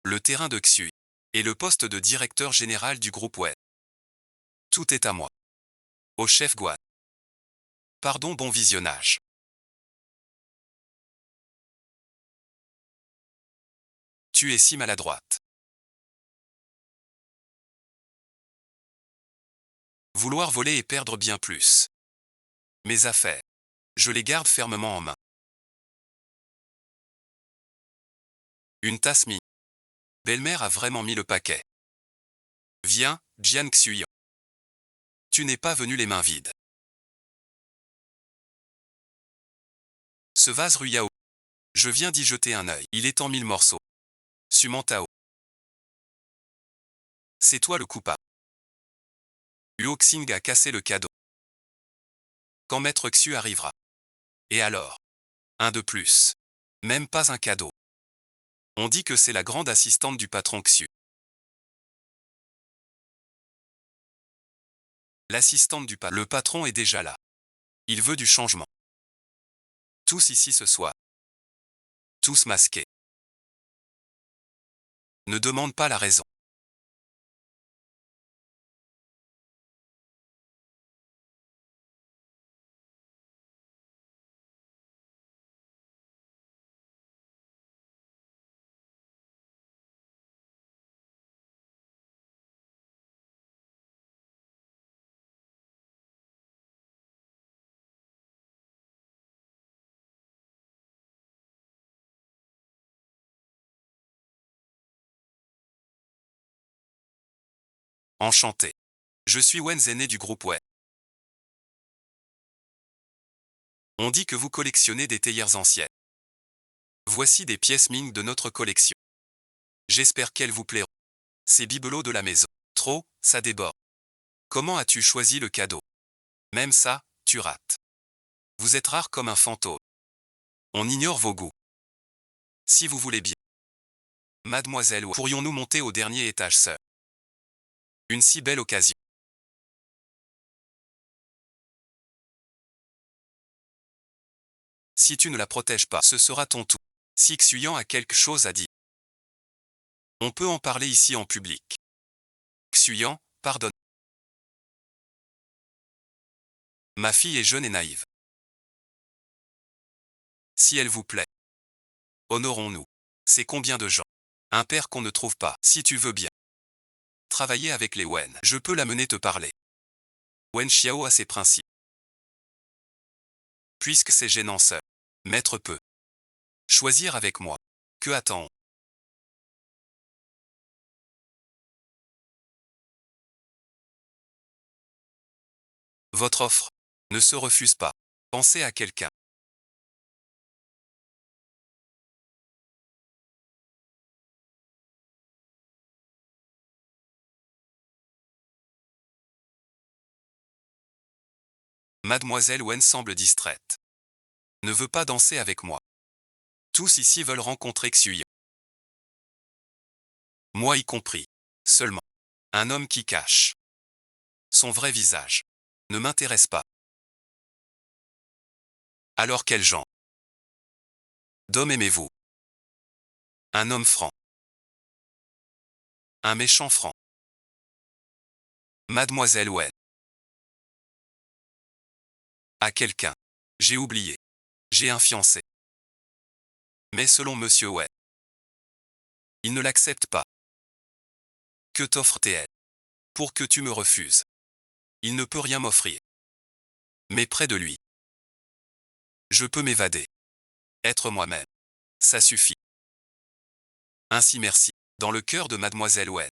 Le terrain de Xui. Et le poste de directeur général du groupe Wen. Tout est à moi. Au chef Guan. Pardon, bon visionnage. Tu es si maladroite. Vouloir voler et perdre bien plus. Mes affaires. Je les garde fermement en main. Une tasse mi. Belle-mère a vraiment mis le paquet. Viens, Jian Xuyan. Tu n'es pas venu les mains vides. Ce vase Ruyao. Je viens d'y jeter un œil. Il est en 1000 morceaux. Sumantao. C'est toi le coupable. Luoxing a cassé le cadeau. Quand Maître Xu arrivera. Et alors? Un de plus. Même pas un cadeau. On dit que c'est la grande assistante du patron Xu. L'assistante du patron. Le patron est déjà là. Il veut du changement. Tous ici ce soir. Tous masqués. Ne demande pas la raison. Enchanté. Je suis Wen Zene du groupe Wen. On dit que vous collectionnez des théières anciennes. Voici des pièces Ming de notre collection. J'espère qu'elles vous plairont. Ces bibelots de la maison. Trop, ça déborde. Comment as-tu choisi le cadeau? Même ça, tu rates. Vous êtes rare comme un fantôme. On ignore vos goûts. Si vous voulez bien. Mademoiselle, pourrions-nous monter au dernier étage, sœur? Une si belle occasion. Si tu ne la protèges pas, ce sera ton tour. Si Xuyan a quelque chose à dire. On peut en parler ici en public. Xuyan, pardonne. Ma fille est jeune et naïve. Si elle vous plaît. Honorons-nous. C'est combien de gens? Un père qu'on ne trouve pas, si tu veux bien. Travailler avec les Wen. Je peux l'amener te parler. Wen Xiao a ses principes. Puisque c'est gênant, sœur. Maître peut. Choisir avec moi. Que attend-on? Votre offre ne se refuse pas. Pensez à quelqu'un. Mademoiselle Wen semble distraite. Ne veut pas danser avec moi. Tous ici veulent rencontrer Xuyan. Moi y compris. Seulement. Un homme qui cache son vrai visage ne m'intéresse pas. Alors quel genre d'homme aimez-vous? Un homme franc. Un méchant franc. Mademoiselle Wen. À quelqu'un. J'ai oublié. J'ai un fiancé. Mais selon Monsieur Wen, il ne l'accepte pas. Que t'offre-t-elle? Pour que tu me refuses. Il ne peut rien m'offrir. Mais près de lui, je peux m'évader. Être moi-même. Ça suffit. Ainsi merci. Dans le cœur de Mademoiselle Wen.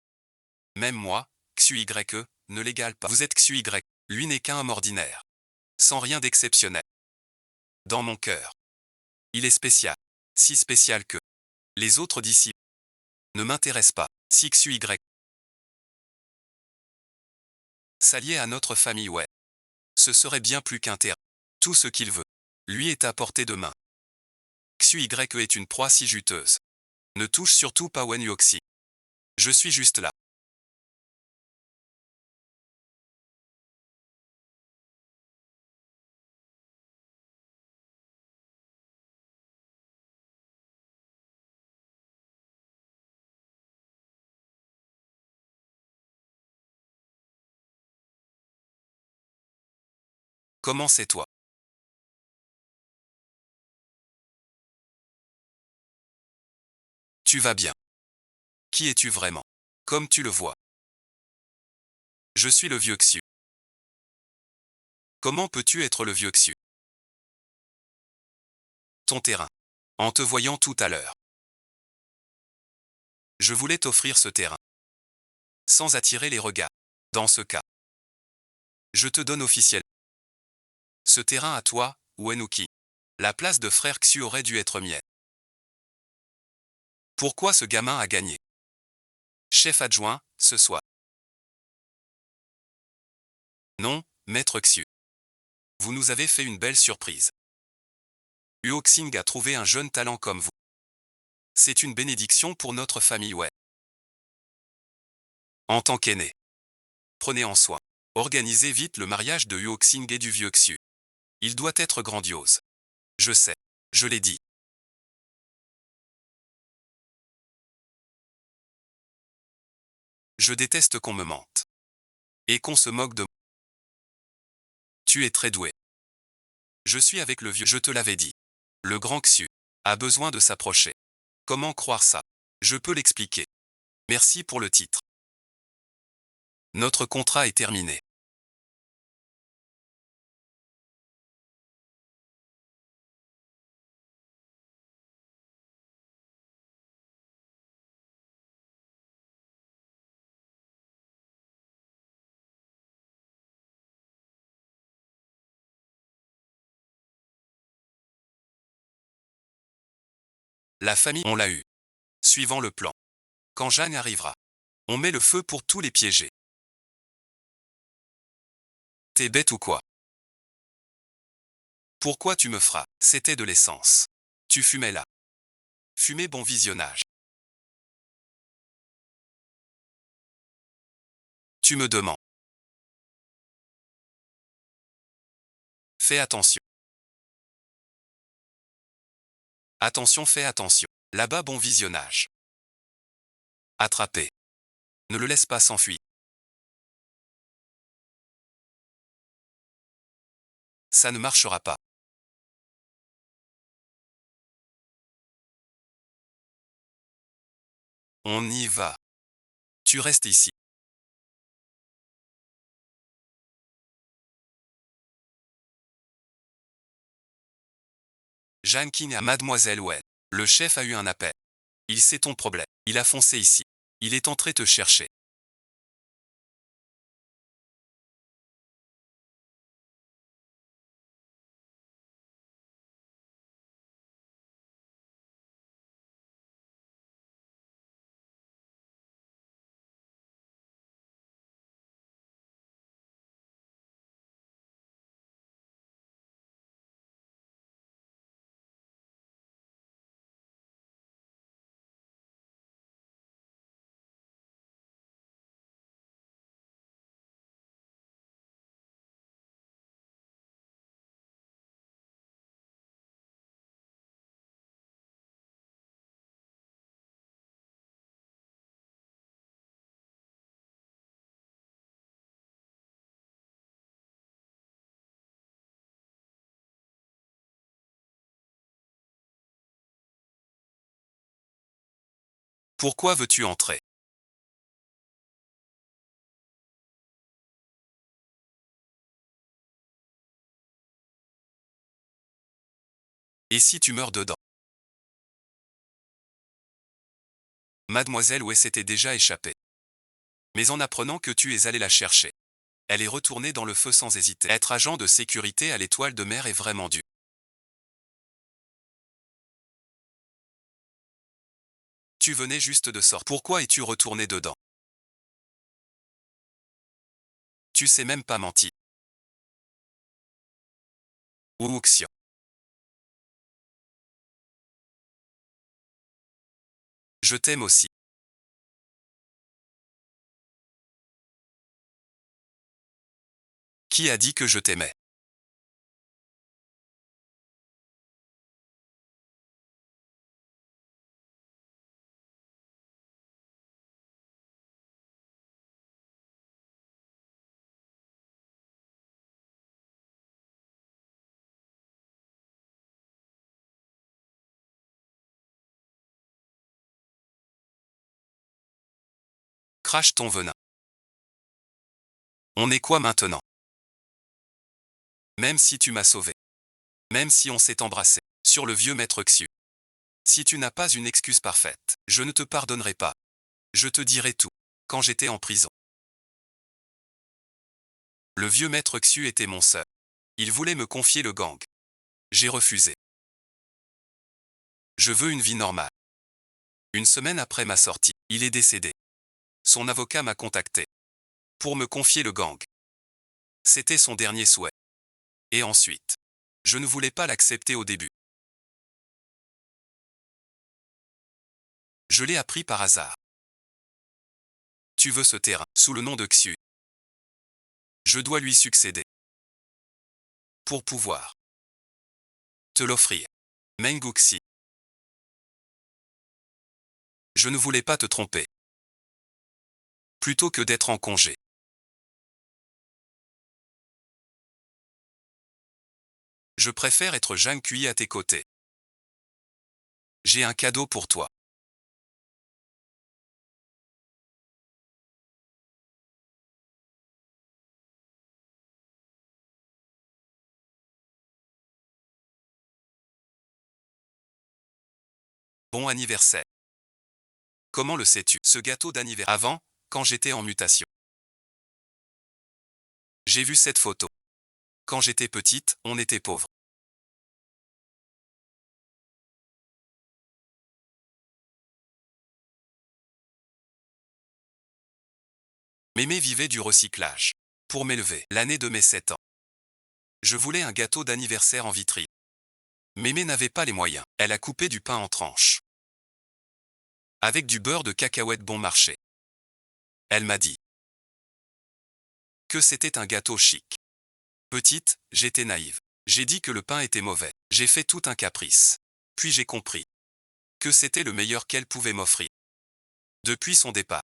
Même moi, Xu YE, ne l'égale pas. Vous êtes Xu Y. Lui n'est qu'un homme ordinaire. Sans rien d'exceptionnel. Dans mon cœur. Il est spécial. Si spécial que les autres disciples ne m'intéressent pas. Si Xu Y s'alliait à notre famille, ouais. Ce serait bien plus qu'un terrain. Tout ce qu'il veut. Lui est à portée de main. Xu Y est une proie si juteuse. Ne touche surtout pas Wen Yuoxi. Je suis juste là. Comment c'est toi? Tu vas bien. Qui es-tu vraiment? Comme tu le vois. Je suis le vieux Xu. Comment peux-tu être le vieux Xu? Ton terrain. En te voyant tout à l'heure. Je voulais t'offrir ce terrain. Sans attirer les regards. Dans ce cas, je te donne officiellement ce terrain à toi, Wenuki. La place de frère Xu aurait dû être mienne. Pourquoi ce gamin a gagné? Chef adjoint, ce soir. Non, maître Xu. Vous nous avez fait une belle surprise. Uoxing a trouvé un jeune talent comme vous. C'est une bénédiction pour notre famille, ouais. En tant qu'aîné, prenez en soin. Organisez vite le mariage de Uoxing et du vieux Xu. Il doit être grandiose. Je sais. Je l'ai dit. Je déteste qu'on me mente. Et qu'on se moque de moi. Tu es très doué. Je suis avec le vieux, je te l'avais dit. Le grand Xu a besoin de s'approcher. Comment croire ça? Je peux l'expliquer. Merci pour le titre. Notre contrat est terminé. La famille, on l'a eu. Suivant le plan. Quand Jeanne arrivera, on met le feu pour tous les piéger. T'es bête ou quoi? Pourquoi tu me feras? C'était de l'essence. Tu fumais là. Fumez, bon visionnage. Tu me demandes. Fais attention. Attention, fais attention. Là-bas, bon visionnage. Attrapé. Ne le laisse pas s'enfuir. Ça ne marchera pas. On y va. Tu restes ici. Jeanne King à Mademoiselle Wen. Le chef a eu un appel. Il sait ton problème. Il a foncé ici. Il est entré te chercher. Pourquoi veux-tu entrer? Et si tu meurs dedans? Mademoiselle Wei s'était déjà échappée. Mais en apprenant que tu es allé la chercher, elle est retournée dans le feu sans hésiter. Être agent de sécurité à l'Étoile de mer est vraiment dur. Tu venais juste de sortir. Pourquoi es-tu retourné dedans? Tu sais même pas mentir. Wuxian. Je t'aime aussi. Qui a dit que je t'aimais? Crache ton venin. On est quoi maintenant? Même si tu m'as sauvé. Même si on s'est embrassé. Sur le vieux maître Xiu. Si tu n'as pas une excuse parfaite, je ne te pardonnerai pas. Je te dirai tout. Quand j'étais en prison. Le vieux maître Xiu était mon seul. Il voulait me confier le gang. J'ai refusé. Je veux une vie normale. Une semaine après ma sortie, il est décédé. Son avocat m'a contacté. Pour me confier le gang. C'était son dernier souhait. Et ensuite. Je ne voulais pas l'accepter au début. Je l'ai appris par hasard. Tu veux ce terrain, sous le nom de Xiu. Je dois lui succéder. Pour pouvoir te l'offrir. Menguxi. Je ne voulais pas te tromper. Plutôt que d'être en congé. Je préfère être Zhang Kui à tes côtés. J'ai un cadeau pour toi. Bon anniversaire. Comment le sais-tu, ce gâteau d'anniversaire? Avant, quand j'étais en mutation. J'ai vu cette photo. Quand j'étais petite, on était pauvre. Mémé vivait du recyclage. Pour m'élever, l'année de mes 7 ans. Je voulais un gâteau d'anniversaire en vitrine. Mémé n'avait pas les moyens. Elle a coupé du pain en tranches. Avec du beurre de cacahuète bon marché. Elle m'a dit que c'était un gâteau chic. Petite, j'étais naïve. J'ai dit que le pain était mauvais. J'ai fait tout un caprice. Puis j'ai compris que c'était le meilleur qu'elle pouvait m'offrir. Depuis son départ,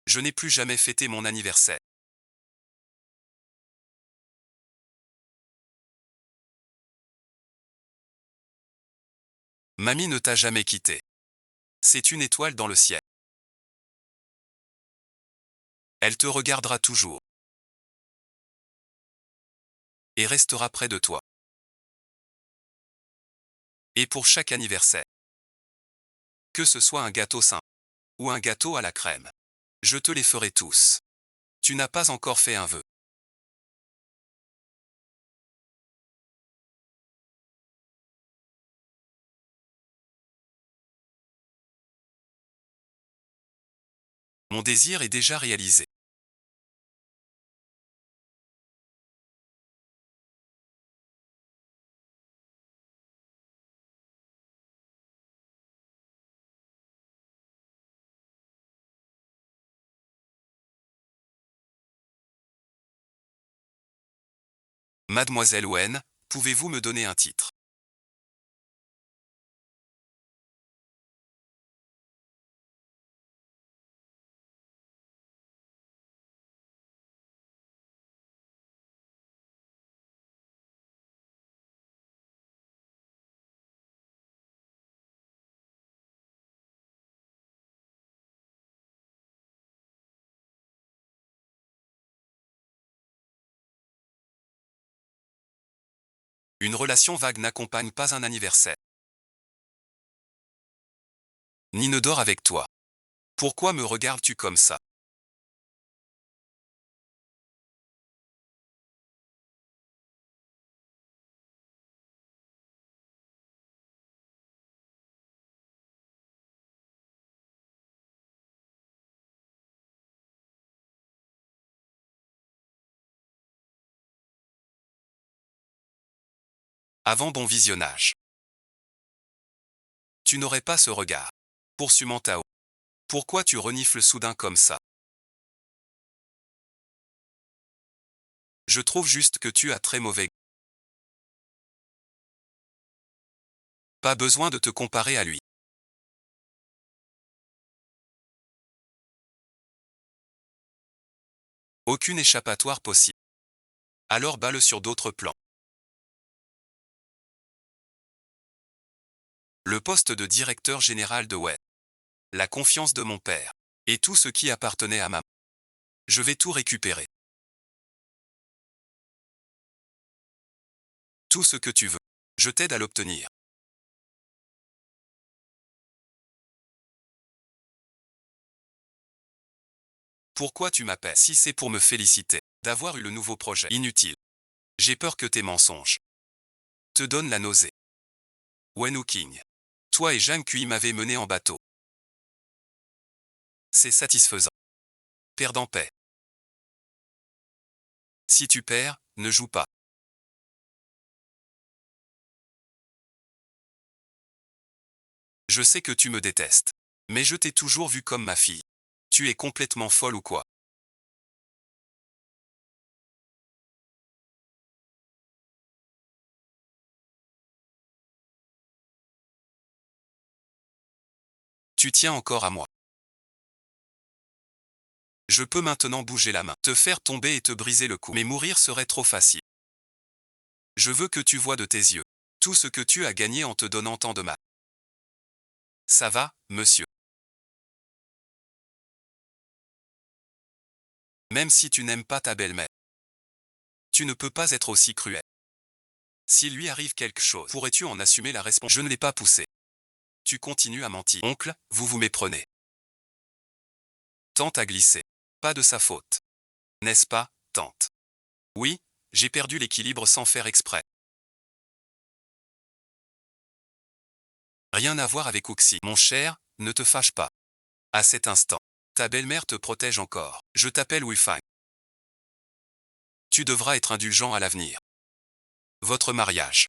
je n'ai plus jamais fêté mon anniversaire. Mamie ne t'a jamais quitté. C'est une étoile dans le ciel. Elle te regardera toujours. Et restera près de toi. Et pour chaque anniversaire. Que ce soit un gâteau simple ou un gâteau à la crème. Je te les ferai tous. Tu n'as pas encore fait un vœu. Mon désir est déjà réalisé. Mademoiselle Wen, pouvez-vous me donner un titre? Une relation vague n'accompagne pas un anniversaire. Ni ne dort avec toi. Pourquoi me regardes-tu comme ça? Avant bon visionnage. Tu n'aurais pas ce regard. Poursuivant Tao. Pourquoi tu renifles soudain comme ça? Je trouve juste que tu as très mauvais goût. Pas besoin de te comparer à lui. Aucune échappatoire possible. Alors bats-le sur d'autres plans. Le poste de directeur général de Web. La confiance de mon père. Et tout ce qui appartenait à maman. Je vais tout récupérer. Tout ce que tu veux. Je t'aide à l'obtenir. Pourquoi tu m'appelles si c'est pour me féliciter d'avoir eu le nouveau projet? Inutile. J'ai peur que tes mensonges te donnent la nausée. Wen King. Toi et Zhang Kui m'avez mené en bateau. C'est satisfaisant. Perdant paix. Si tu perds, ne joue pas. Je sais que tu me détestes. Mais je t'ai toujours vu comme ma fille. Tu es complètement folle ou quoi? Tu tiens encore à moi. Je peux maintenant bouger la main, te faire tomber et te briser le cou. Mais mourir serait trop facile. Je veux que tu vois de tes yeux tout ce que tu as gagné en te donnant tant de mal. Ça va, monsieur. Même si tu n'aimes pas ta belle-mère, tu ne peux pas être aussi cruel. S'il lui arrive quelque chose, pourrais-tu en assumer la responsabilité? Je ne l'ai pas poussé. Tu continues à mentir. Oncle, vous vous méprenez. Tante a glissé. Pas de sa faute. N'est-ce pas, tante? Oui, j'ai perdu l'équilibre sans faire exprès. Rien à voir avec Uxie. Mon cher, ne te fâche pas. À cet instant, ta belle-mère te protège encore. Je t'appelle Wifang. Tu devras être indulgent à l'avenir. Votre mariage.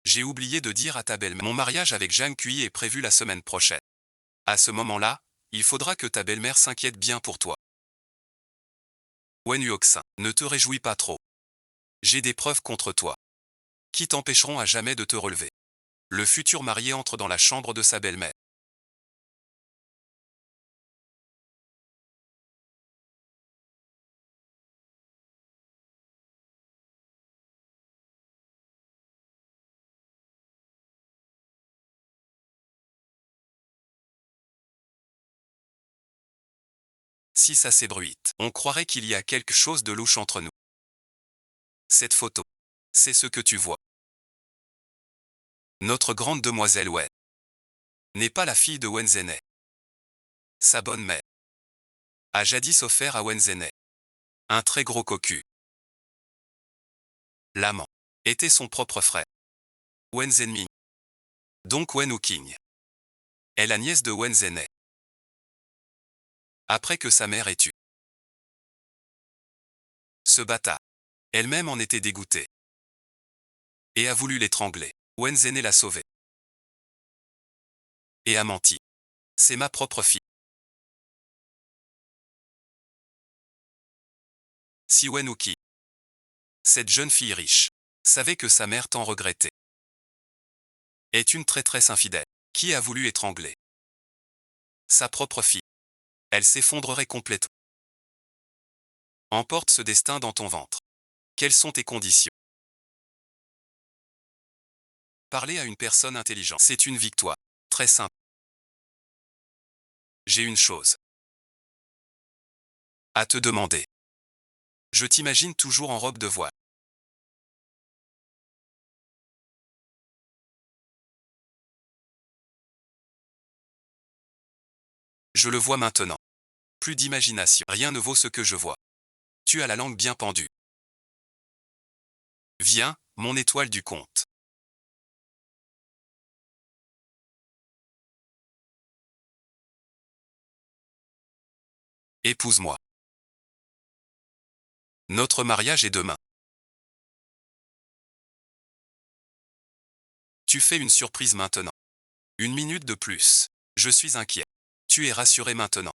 J'ai oublié de dire à ta belle-mère. Mon mariage avec Zhang Kui est prévu la semaine prochaine. À ce moment-là, il faudra que ta belle-mère s'inquiète bien pour toi. Wen Yuoxin, ne te réjouis pas trop. J'ai des preuves contre toi qui t'empêcheront à jamais de te relever. Le futur marié entre dans la chambre de sa belle-mère. Si ça s'ébruite, on croirait qu'il y a quelque chose de louche entre nous. Cette photo, c'est ce que tu vois. Notre grande demoiselle Wen n'est pas la fille de Wen Zhenai. Sa bonne mère a jadis offert à Wen Zhenai un très gros cocu. L'amant était son propre frère, Wen Zhenming. Donc Wen Wuqing est la nièce de Wen Zhenai. Après que sa mère ait tué ce bâtard, elle-même en était dégoûtée et a voulu l'étrangler. Wen Zhenai l'a sauvée et a menti. C'est ma propre fille. Si Wen Wuqing, cette jeune fille riche, savait que sa mère tant regrettait, est une traîtresse infidèle qui a voulu étrangler sa propre fille, elle s'effondrerait complètement. Emporte ce destin dans ton ventre. Quelles sont tes conditions? Parler à une personne intelligente, c'est une victoire. Très simple. J'ai une chose à te demander. Je t'imagine toujours en robe de voile. Je le vois maintenant. Plus d'imagination. Rien ne vaut ce que je vois. Tu as la langue bien pendue. Viens, mon étoile du conte. Épouse-moi. Notre mariage est demain. Tu fais une surprise maintenant. Une minute de plus. Je suis inquiet. Tu es rassuré maintenant.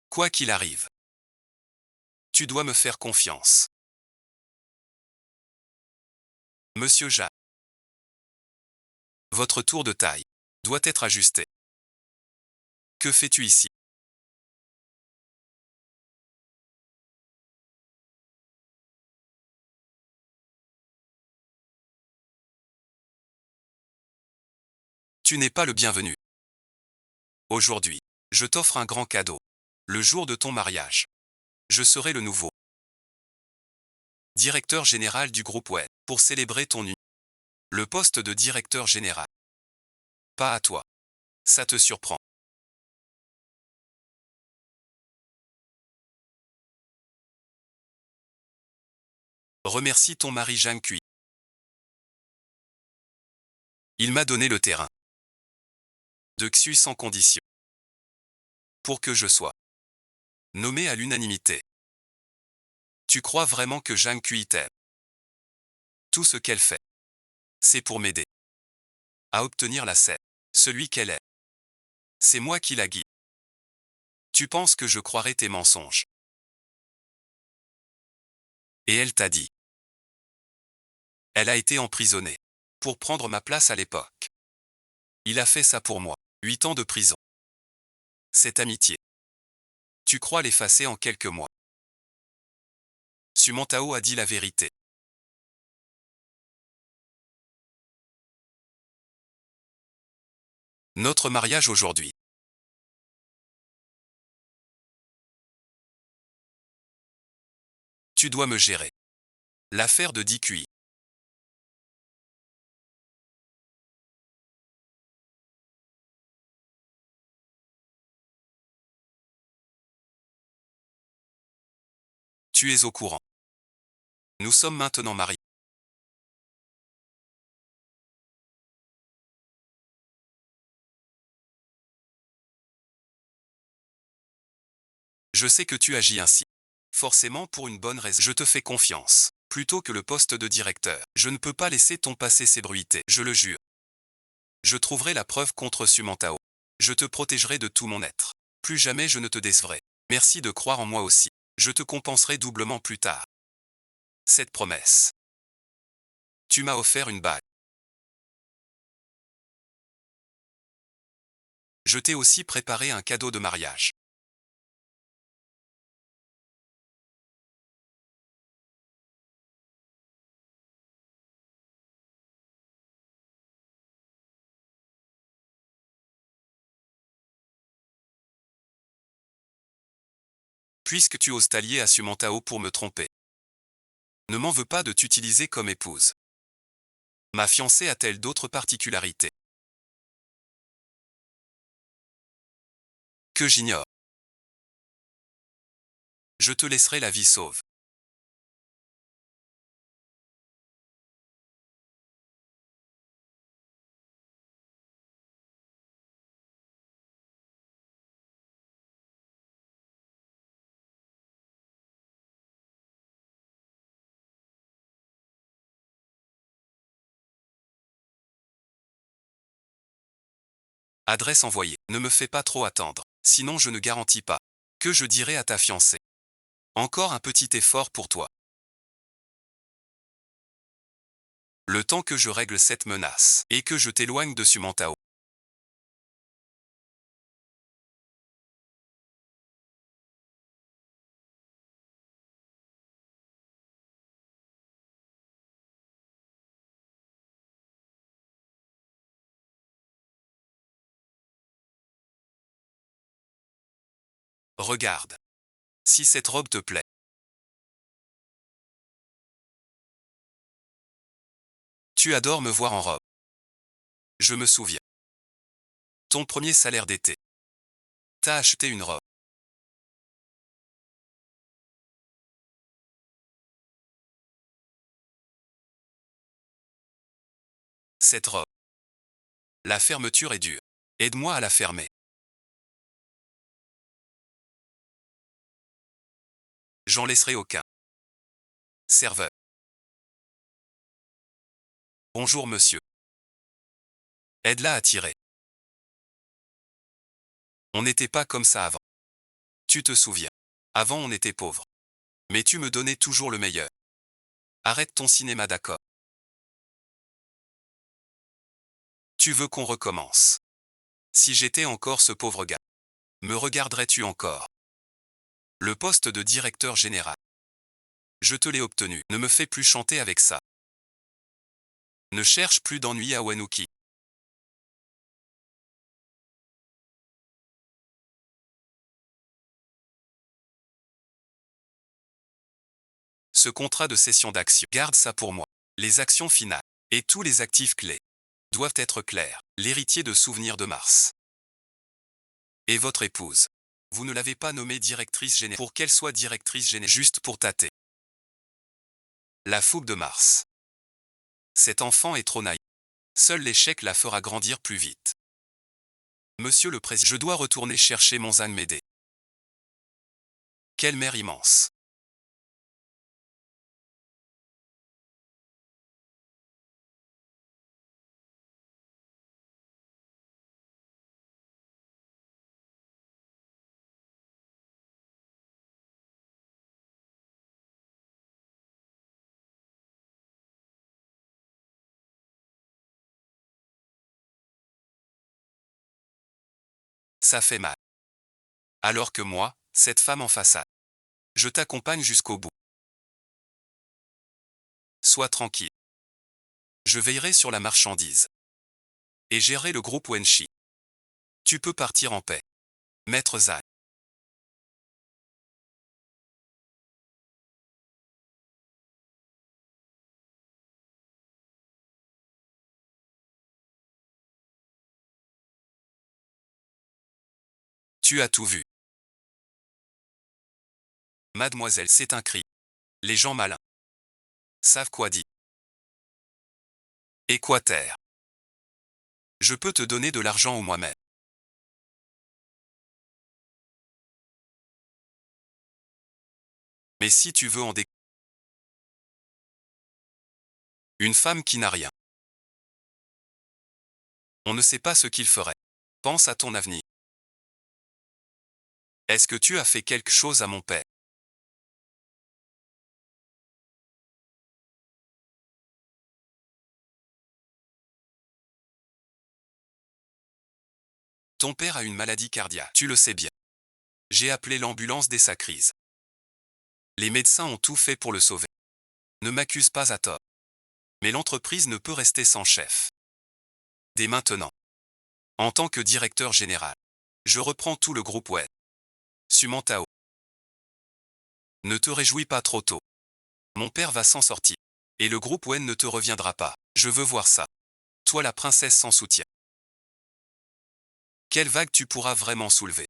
Quoi qu'il arrive, tu dois me faire confiance. Monsieur Jacques, votre tour de taille doit être ajusté. Que fais-tu ici? Tu n'es pas le bienvenu. Aujourd'hui, je t'offre un grand cadeau. Le jour de ton mariage, je serai le nouveau directeur général du groupe Web pour célébrer ton union. Le poste de directeur général. Pas à toi. Ça te surprend. Remercie ton mari Jean Cui. Il m'a donné le terrain de Xu sans condition pour que je sois nommé à l'unanimité. Tu crois vraiment que Jean Cui t'aime? Tout ce qu'elle fait, c'est pour m'aider à obtenir la scène. Celui qu'elle est. C'est moi qui la guide. Tu penses que je croirais tes mensonges? Et elle t'a dit. Elle a été emprisonnée pour prendre ma place à l'époque. Il a fait ça pour moi. 8 ans de prison. Cette amitié. Tu crois l'effacer en quelques mois? Sumantao a dit la vérité. Notre mariage aujourd'hui. Tu dois me gérer. L'affaire de DQI. Tu es au courant. Nous sommes maintenant mariés. Je sais que tu agis ainsi. Forcément pour une bonne raison. Je te fais confiance. Plutôt que le poste de directeur. Je ne peux pas laisser ton passé s'ébruiter. Je le jure. Je trouverai la preuve contre Sumantao. Je te protégerai de tout mon être. Plus jamais je ne te décevrai. Merci de croire en moi aussi. Je te compenserai doublement plus tard. Cette promesse. Tu m'as offert une bague. Je t'ai aussi préparé un cadeau de mariage. Puisque tu oses t'allier à Sumantao pour me tromper. Ne m'en veux pas de t'utiliser comme épouse. Ma fiancée a-t-elle d'autres particularités que j'ignore? Je te laisserai la vie sauve. Adresse envoyée. Ne me fais pas trop attendre. Sinon je ne garantis pas que je dirai à ta fiancée. Encore un petit effort pour toi. Le temps que je règle cette menace et que je t'éloigne de Sumantao. Regarde. Si cette robe te plaît. Tu adores me voir en robe. Je me souviens. Ton premier salaire d'été. T'as acheté une robe. Cette robe. La fermeture est dure. Aide-moi à la fermer. J'en laisserai aucun. Serveur. Bonjour monsieur. Aide-la à tirer. On n'était pas comme ça avant. Tu te souviens. Avant on était pauvres. Mais tu me donnais toujours le meilleur. Arrête ton cinéma, d'accord. Tu veux qu'on recommence. Si j'étais encore ce pauvre gars, me regarderais-tu encore? Le poste de directeur général. Je te l'ai obtenu. Ne me fais plus chanter avec ça. Ne cherche plus d'ennui à Wanuki. Ce contrat de cession d'actions, garde ça pour moi. Les actions finales et tous les actifs clés doivent être clairs. L'héritier de souvenirs de Mars. Et votre épouse. Vous ne l'avez pas nommée directrice générale pour qu'elle soit directrice générale juste pour tâter. La fougue de Mars. Cet enfant est trop naïf. Seul l'échec la fera grandir plus vite. Monsieur le Président, je dois retourner chercher mon Zan Médée. Quelle mer immense. Ça fait mal. Alors que moi, cette femme en façade. Je t'accompagne jusqu'au bout. Sois tranquille. Je veillerai sur la marchandise. Et gérer le groupe Wenshi. Tu peux partir en paix. Maître Zan. Tu as tout vu. Mademoiselle, c'est un cri. Les gens malins savent quoi dire. Et quoi taire. Je peux te donner de l'argent ou moi-même. Mais si tu veux en découdre. Une femme qui n'a rien. On ne sait pas ce qu'il ferait. Pense à ton avenir. Est-ce que tu as fait quelque chose à mon père? Ton père a une maladie cardiaque. Tu le sais bien. J'ai appelé l'ambulance dès sa crise. Les médecins ont tout fait pour le sauver. Ne m'accuse pas à tort. Mais l'entreprise ne peut rester sans chef. Dès maintenant. En tant que directeur général, je reprends tout le groupe web. Sumantao. Ne te réjouis pas trop tôt. Mon père va s'en sortir. Et le groupe Wen ne te reviendra pas. Je veux voir ça. Toi la princesse sans soutien. Quelle vague tu pourras vraiment soulever?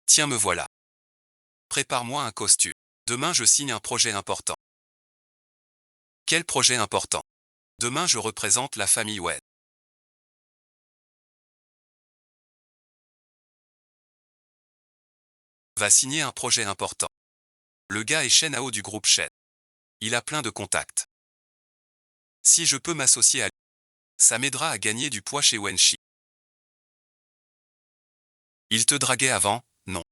Tiens, me voilà. Prépare-moi un costume. Demain je signe un projet important. Quel projet important? Demain je représente la famille Wen. Va signer un projet important. Le gars est Shen Hao du groupe Shen. Il a plein de contacts. Si je peux m'associer à lui, ça m'aidera à gagner du poids chez Wenshi. Il te draguait avant, non?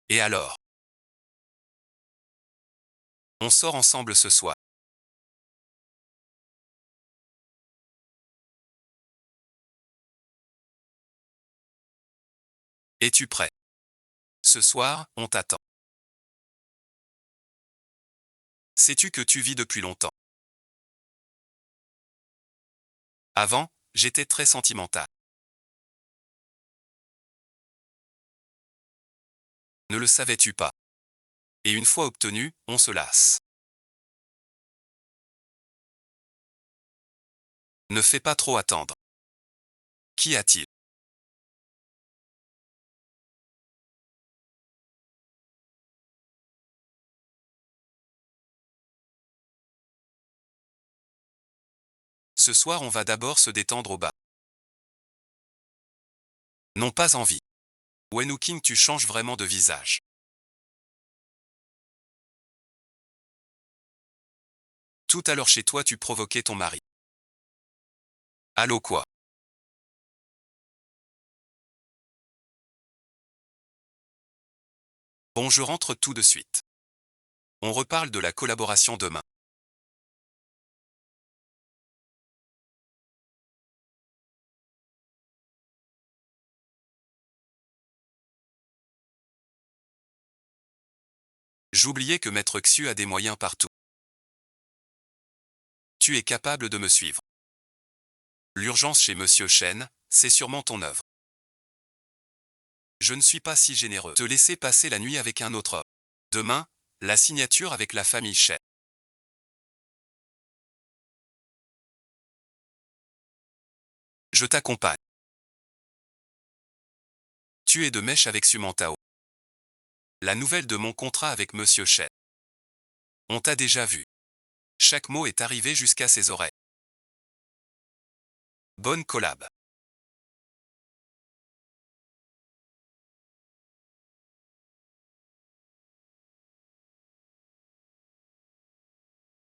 Et alors? On sort ensemble ce soir. Es-tu prêt? Ce soir, on t'attend. Sais-tu que tu vis depuis longtemps? Avant, j'étais très sentimental. Ne le savais-tu pas? Et une fois obtenu, on se lasse. Ne fais pas trop attendre. Qu'y a-t-il? Ce soir on va d'abord se détendre au bas. Non, pas envie. Wenwu-King, tu changes vraiment de visage. Tout à l'heure chez toi tu provoquais ton mari. Allô quoi? Bon, je rentre tout de suite. On reparle de la collaboration demain. J'oubliais que Maître Xu a des moyens partout. Tu es capable de me suivre. L'urgence chez Monsieur Chen, c'est sûrement ton œuvre. Je ne suis pas si généreux. Te laisser passer la nuit avec un autre homme. Demain, la signature avec la famille Chen. Je t'accompagne. Tu es de mèche avec Sumantao. La nouvelle de mon contrat avec Monsieur Chen. On t'a déjà vu. Chaque mot est arrivé jusqu'à ses oreilles. Bonne collab.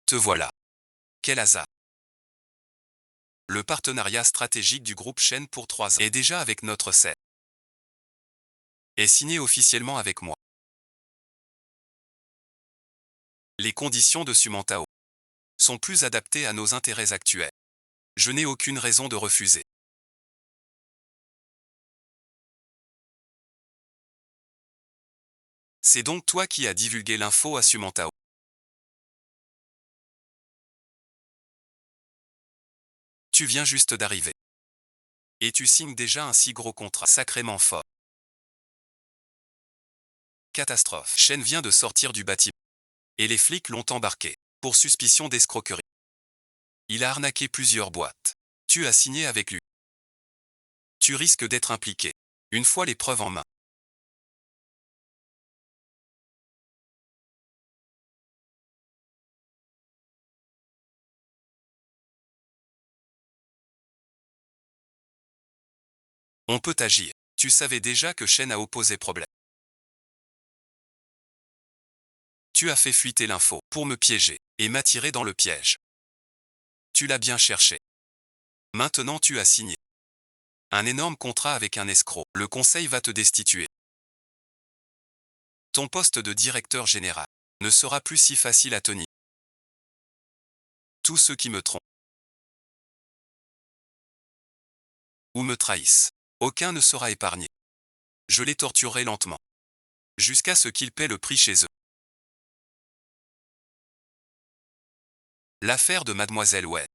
Te voilà. Quel hasard. Le partenariat stratégique du groupe Chen pour 3 ans est déjà avec notre scène. Est signé officiellement avec moi. Les conditions de Sumantao sont plus adaptées à nos intérêts actuels. Je n'ai aucune raison de refuser. C'est donc toi qui as divulgué l'info à Sumantao. Tu viens juste d'arriver. Et tu signes déjà un si gros contrat sacrément fort. Catastrophe. Chen vient de sortir du bâtiment. Et les flics l'ont embarqué. Pour suspicion d'escroquerie. Il a arnaqué plusieurs boîtes. Tu as signé avec lui. Tu risques d'être impliqué. Une fois les preuves en main. On peut agir. Tu savais déjà que Chen a opposé problème. Tu as fait fuiter l'info pour me piéger et m'attirer dans le piège. Tu l'as bien cherché. Maintenant tu as signé. Un énorme contrat avec un escroc. Le conseil va te destituer. Ton poste de directeur général ne sera plus si facile à tenir. Tous ceux qui me trompent ou me trahissent, aucun ne sera épargné. Je les torturerai lentement. Jusqu'à ce qu'ils paient le prix chez eux. L'affaire de Mademoiselle Wen.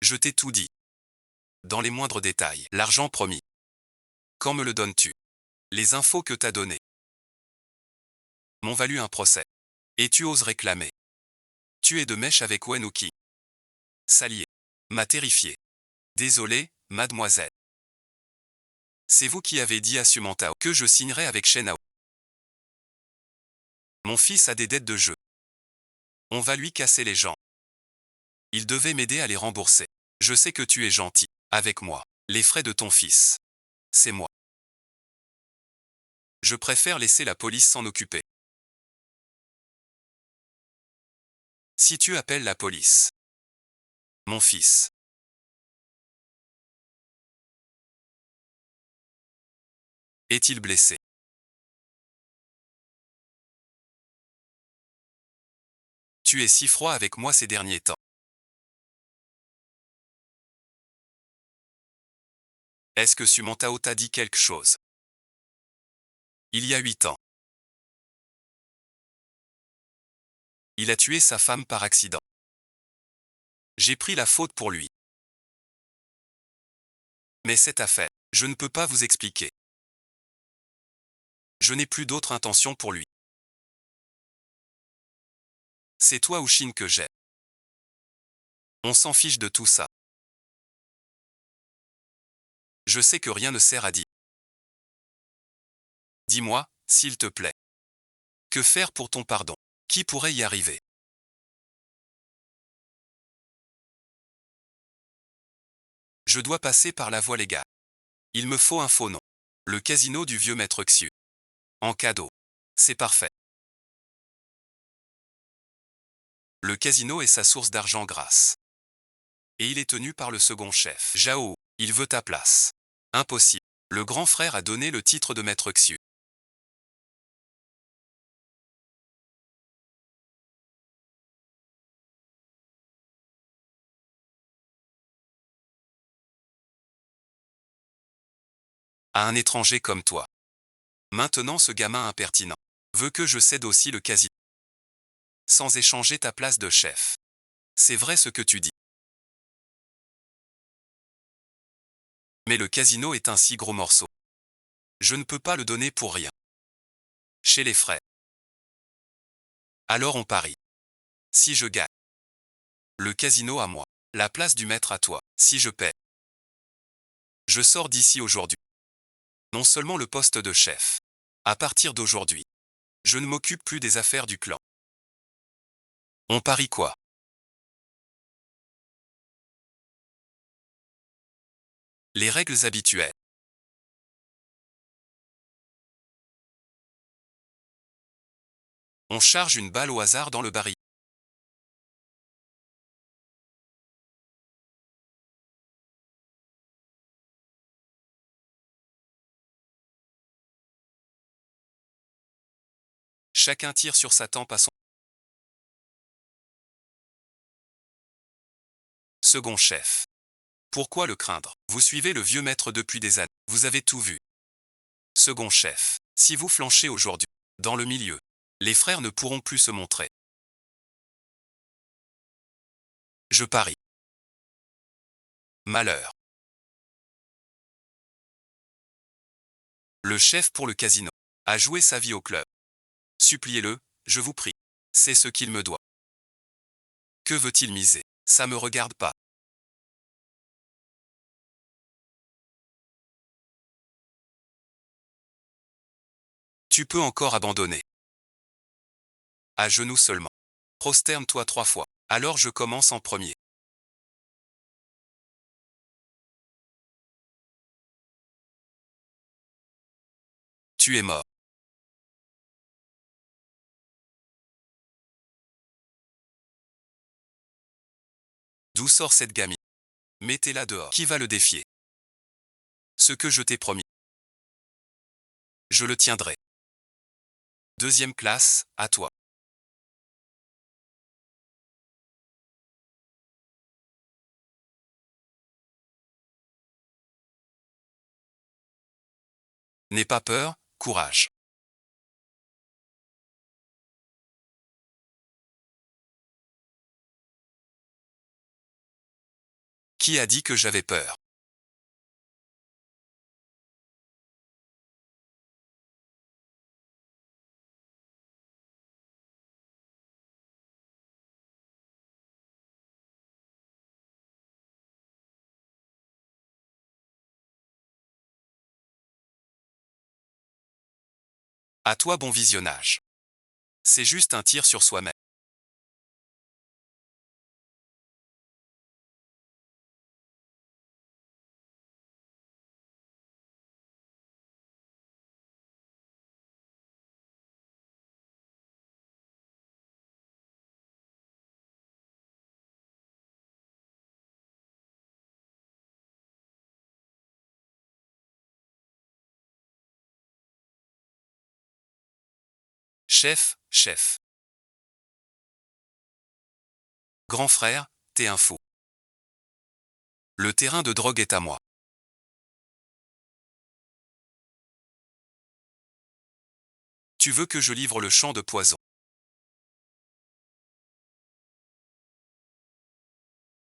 Je t'ai tout dit. Dans les moindres détails. L'argent promis. Quand me le donnes-tu? Les infos que t'as données m'ont valu un procès. Et tu oses réclamer. Tu es de mèche avec Wenwu-King. Salier. M'a terrifié. Désolé, mademoiselle. C'est vous qui avez dit à Sumantao que je signerai avec Shenao. Mon fils a des dettes de jeu. On va lui casser les jambes. Il devait m'aider à les rembourser. Je sais que tu es gentil avec moi. Les frais de ton fils, c'est moi. Je préfère laisser la police s'en occuper. Si tu appelles la police, mon fils est-il blessé? Tu es si froid avec moi ces derniers temps. Est-ce que Sumantao t'a dit quelque chose? Il y a 8 ans. Il a tué sa femme par accident. J'ai pris la faute pour lui. Mais cette affaire, je ne peux pas vous expliquer. Je n'ai plus d'autre intention pour lui. C'est toi ou Chine que j'aime. On s'en fiche de tout ça. Je sais que rien ne sert à dire. Dis-moi, s'il te plaît. Que faire pour ton pardon? Qui pourrait y arriver? Je dois passer par la voie légale. Il me faut un faux nom. Le casino du vieux maître Xiu. En cadeau. C'est parfait. Le casino est sa source d'argent grasse. Et il est tenu par le second chef. Zhao, il veut ta place. Impossible. Le grand frère a donné le titre de maître Xiu. À un étranger comme toi. Maintenant ce gamin impertinent veut que je cède aussi le casino. Sans échanger ta place de chef. C'est vrai ce que tu dis. Mais le casino est un si gros morceau. Je ne peux pas le donner pour rien. Chez les frères. Alors on parie. Si je gagne. Le casino à moi. La place du maître à toi. Si je paie. Je sors d'ici aujourd'hui. Non seulement le poste de chef. À partir d'aujourd'hui. Je ne m'occupe plus des affaires du clan. On parie quoi? Les règles habituelles. On charge une balle au hasard dans le baril. Chacun tire sur sa tempe à son second chef. Pourquoi le craindre? Vous suivez le vieux maître depuis des années. Vous avez tout vu. Second chef. Si vous flanchez aujourd'hui, dans le milieu, les frères ne pourront plus se montrer. Je parie. Malheur. Le chef pour le casino a joué sa vie au club. Suppliez-le, je vous prie. C'est ce qu'il me doit. Que veut-il miser? Ça me regarde pas. Tu peux encore abandonner. À genoux seulement. Prosterne-toi 3 fois. Alors je commence en premier. Tu es mort. D'où sort cette gamine? Mettez-la dehors. Qui va le défier? Ce que je t'ai promis. Je le tiendrai. Deuxième classe, à toi. N'aie pas peur, courage. Qui a dit que j'avais peur? À toi bon visionnage. C'est juste un tir sur soi-même. Chef, chef. Grand frère, t'es un fou. Le terrain de drogue est à moi. Tu veux que je livre le champ de poison?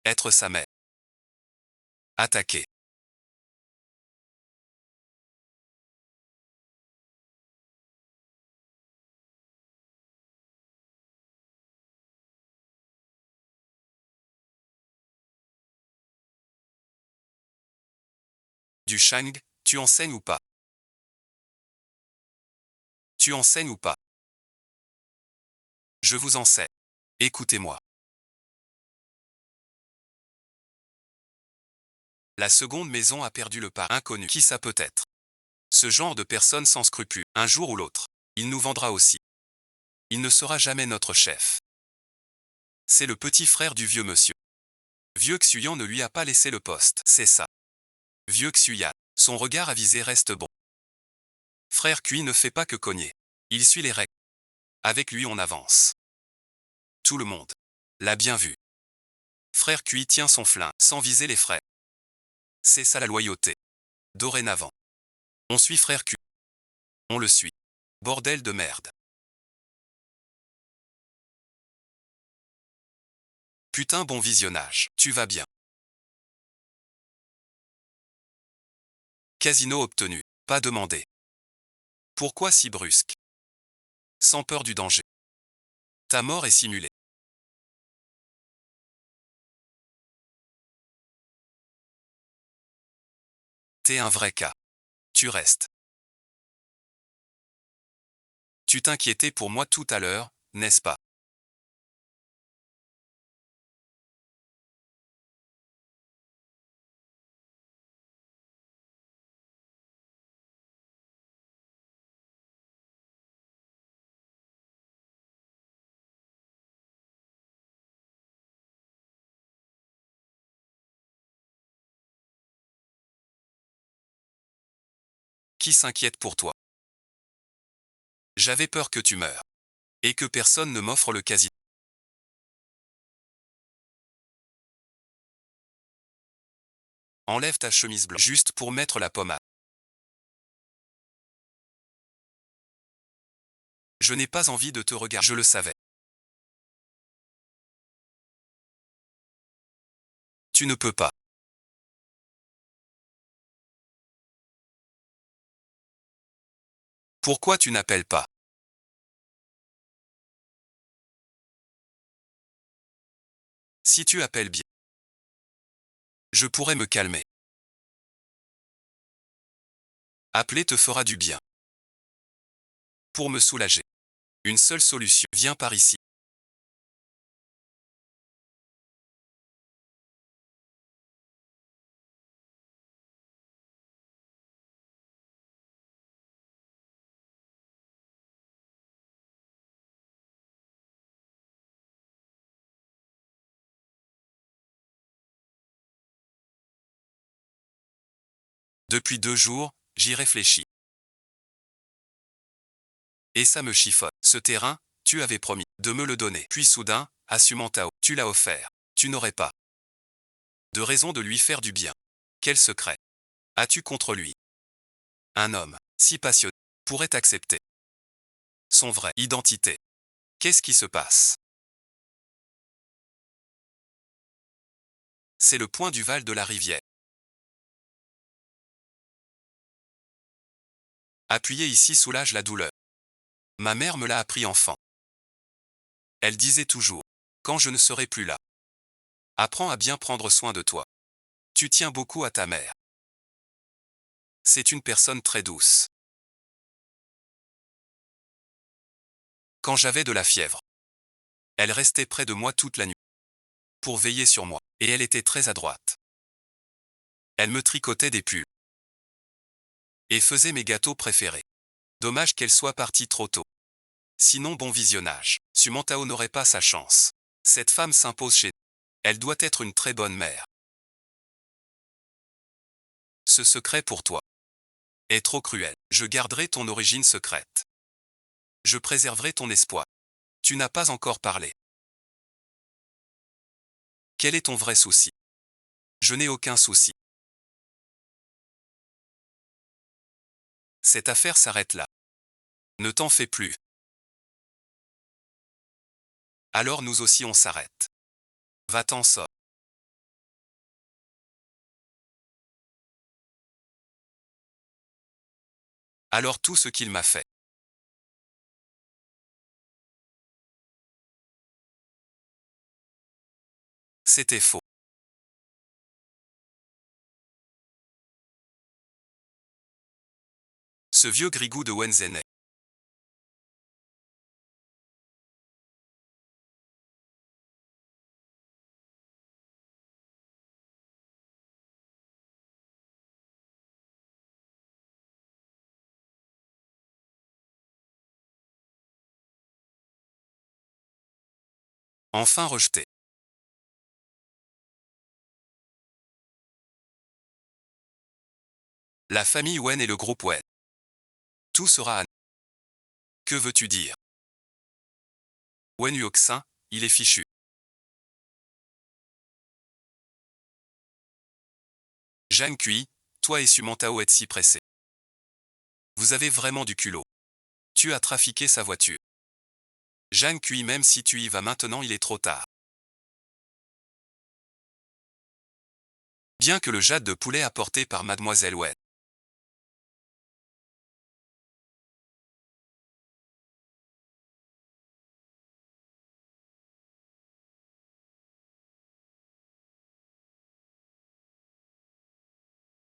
Être sa mère. Attaquer. Du Shang, tu enseignes ou pas? Tu enseignes ou pas? Je vous en sais. Écoutez-moi. La seconde maison a perdu le pas. Inconnu. Qui ça peut être? Ce genre de personne sans scrupules. Un jour ou l'autre, il nous vendra aussi. Il ne sera jamais notre chef. C'est le petit frère du vieux monsieur. Vieux Xuyan ne lui a pas laissé le poste. C'est ça. Vieux Xuyan. Son regard avisé reste bon. Frère Cui ne fait pas que cogner. Il suit les règles. Avec lui on avance. Tout le monde l'a bien vu. Frère Cui tient son flingue, sans viser les frères. C'est ça la loyauté. Dorénavant. On suit Frère Cui. On le suit. Bordel de merde. Putain bon visionnage. Tu vas bien. Casino obtenu. Pas demandé. Pourquoi si brusque? Sans peur du danger. Ta mort est simulée. T'es un vrai cas. Tu restes. Tu t'inquiétais pour moi tout à l'heure, n'est-ce pas? Qui s'inquiète pour toi? J'avais peur que tu meures. Et que personne ne m'offre le casino. Enlève ta chemise blanche juste pour mettre la pommade. Je n'ai pas envie de te regarder, je le savais. Tu ne peux pas. Pourquoi tu n'appelles pas? Si tu appelles bien, je pourrais me calmer. Appeler te fera du bien. Pour me soulager. Une seule solution. Viens par ici. Depuis 2 jours, j'y réfléchis. Et ça me chiffonne. Ce terrain, tu avais promis de me le donner. Puis soudain, assumant Tao, tu l'as offert. Tu n'aurais pas de raison de lui faire du bien. Quel secret as-tu contre lui? Un homme, si passionné, pourrait accepter son vrai identité. Qu'est-ce qui se passe? C'est le point du Val de la Rivière. Appuyer ici soulage la douleur. Ma mère me l'a appris enfant. Elle disait toujours, quand je ne serai plus là, apprends à bien prendre soin de toi. Tu tiens beaucoup à ta mère. C'est une personne très douce. Quand j'avais de la fièvre, elle restait près de moi toute la nuit, pour veiller sur moi, et elle était très adroite. Elle me tricotait des pulls, et faisait mes gâteaux préférés. Dommage qu'elle soit partie trop tôt. Sinon bon visionnage. Sumantao n'aurait pas sa chance. Cette femme s'impose chez nous. Elle doit être une très bonne mère. Ce secret pour toi est trop cruel. Je garderai ton origine secrète. Je préserverai ton espoir. Tu n'as pas encore parlé. Quel est ton vrai souci? Je n'ai aucun souci. Cette affaire s'arrête là. Ne t'en fais plus. Alors nous aussi on s'arrête. Va-t'en sort. Alors tout ce qu'il m'a fait. C'était faux. Ce vieux grigou de Wenzhene Enfin rejeté. La famille Wen et le groupe Wen. Tout sera à... Que veux-tu dire? Wen Yuoxin, il est fichu. Zhang Kui, toi et Su Mantao êtes si pressés. Vous avez vraiment du culot. Tu as trafiqué sa voiture. Zhang Kui, même si tu y vas maintenant, il est trop tard. Bien que le jade de poulet apporté par Mademoiselle Wen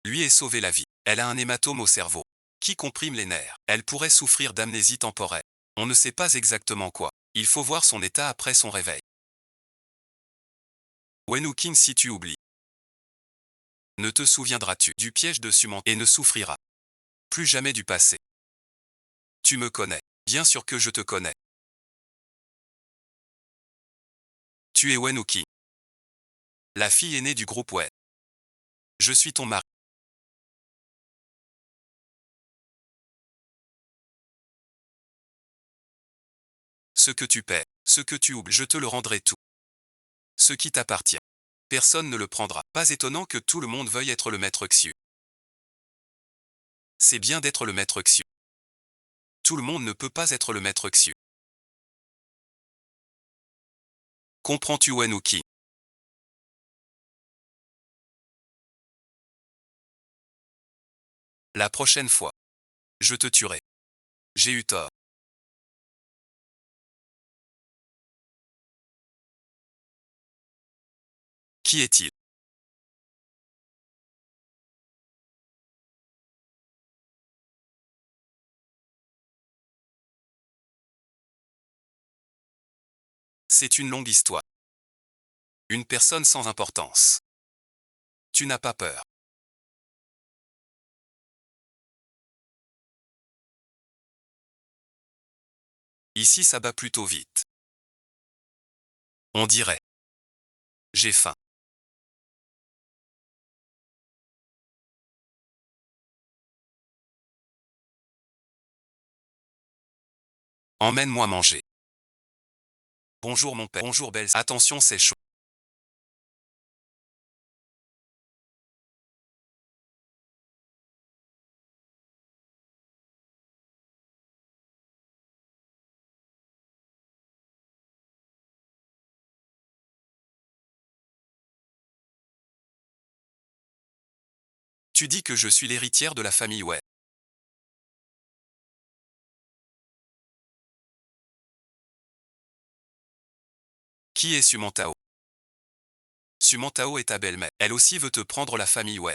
lui ait sauvé la vie. Elle a un hématome au cerveau, qui comprime les nerfs. Elle pourrait souffrir d'amnésie temporaire. On ne sait pas exactement quoi. Il faut voir son état après son réveil. Wen Wuqing, si tu oublies, ne te souviendras-tu du piège de Suman et ne souffriras plus jamais du passé. Tu me connais. Bien sûr que je te connais. Tu es Wen Wuqing, la fille aînée du groupe Wen. Je suis ton mari. Ce que tu paies, ce que tu oublies, je te le rendrai tout. Ce qui t'appartient. Personne ne le prendra. Pas étonnant que tout le monde veuille être le maître Xiu. C'est bien d'être le maître Xiu. Tout le monde ne peut pas être le maître Xiu. Comprends-tu Wen Wuqing? La prochaine fois, je te tuerai. J'ai eu tort. Qui est-il? C'est une longue histoire. Une personne sans importance. Tu n'as pas peur. Ici ça bat plutôt vite. On dirait. J'ai faim. Emmène-moi manger. Bonjour mon père. Bonjour belle. Attention c'est chaud. Tu dis que je suis l'héritière de la famille Wei. Qui est Sumantao? Sumantao est ta belle-mère. Elle aussi veut te prendre la famille Wei.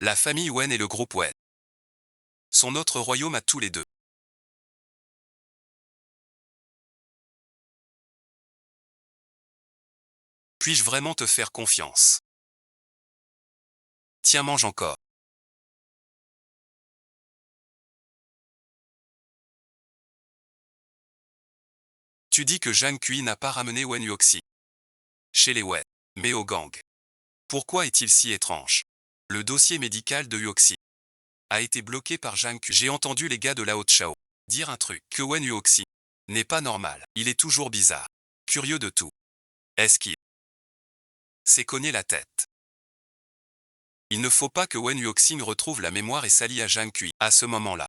La famille Wen et le groupe Wen sont notre royaume à tous les deux. Puis-je vraiment te faire confiance? Tiens, mange encore. Tu dis que Zhang Kui n'a pas ramené Wen Yuoxi chez les Wen, mais au gang. Pourquoi est-il si étrange? Le dossier médical de Yuoxi a été bloqué par Zhang Kui. J'ai entendu les gars de Lao Chao dire un truc, que Wen Yuoxi n'est pas normal. Il est toujours bizarre. Curieux de tout. Est-ce qu'il s'est cogné la tête? Il ne faut pas que Wen Yuoxin retrouve la mémoire et s'allie à Zhang Kui. À ce moment-là,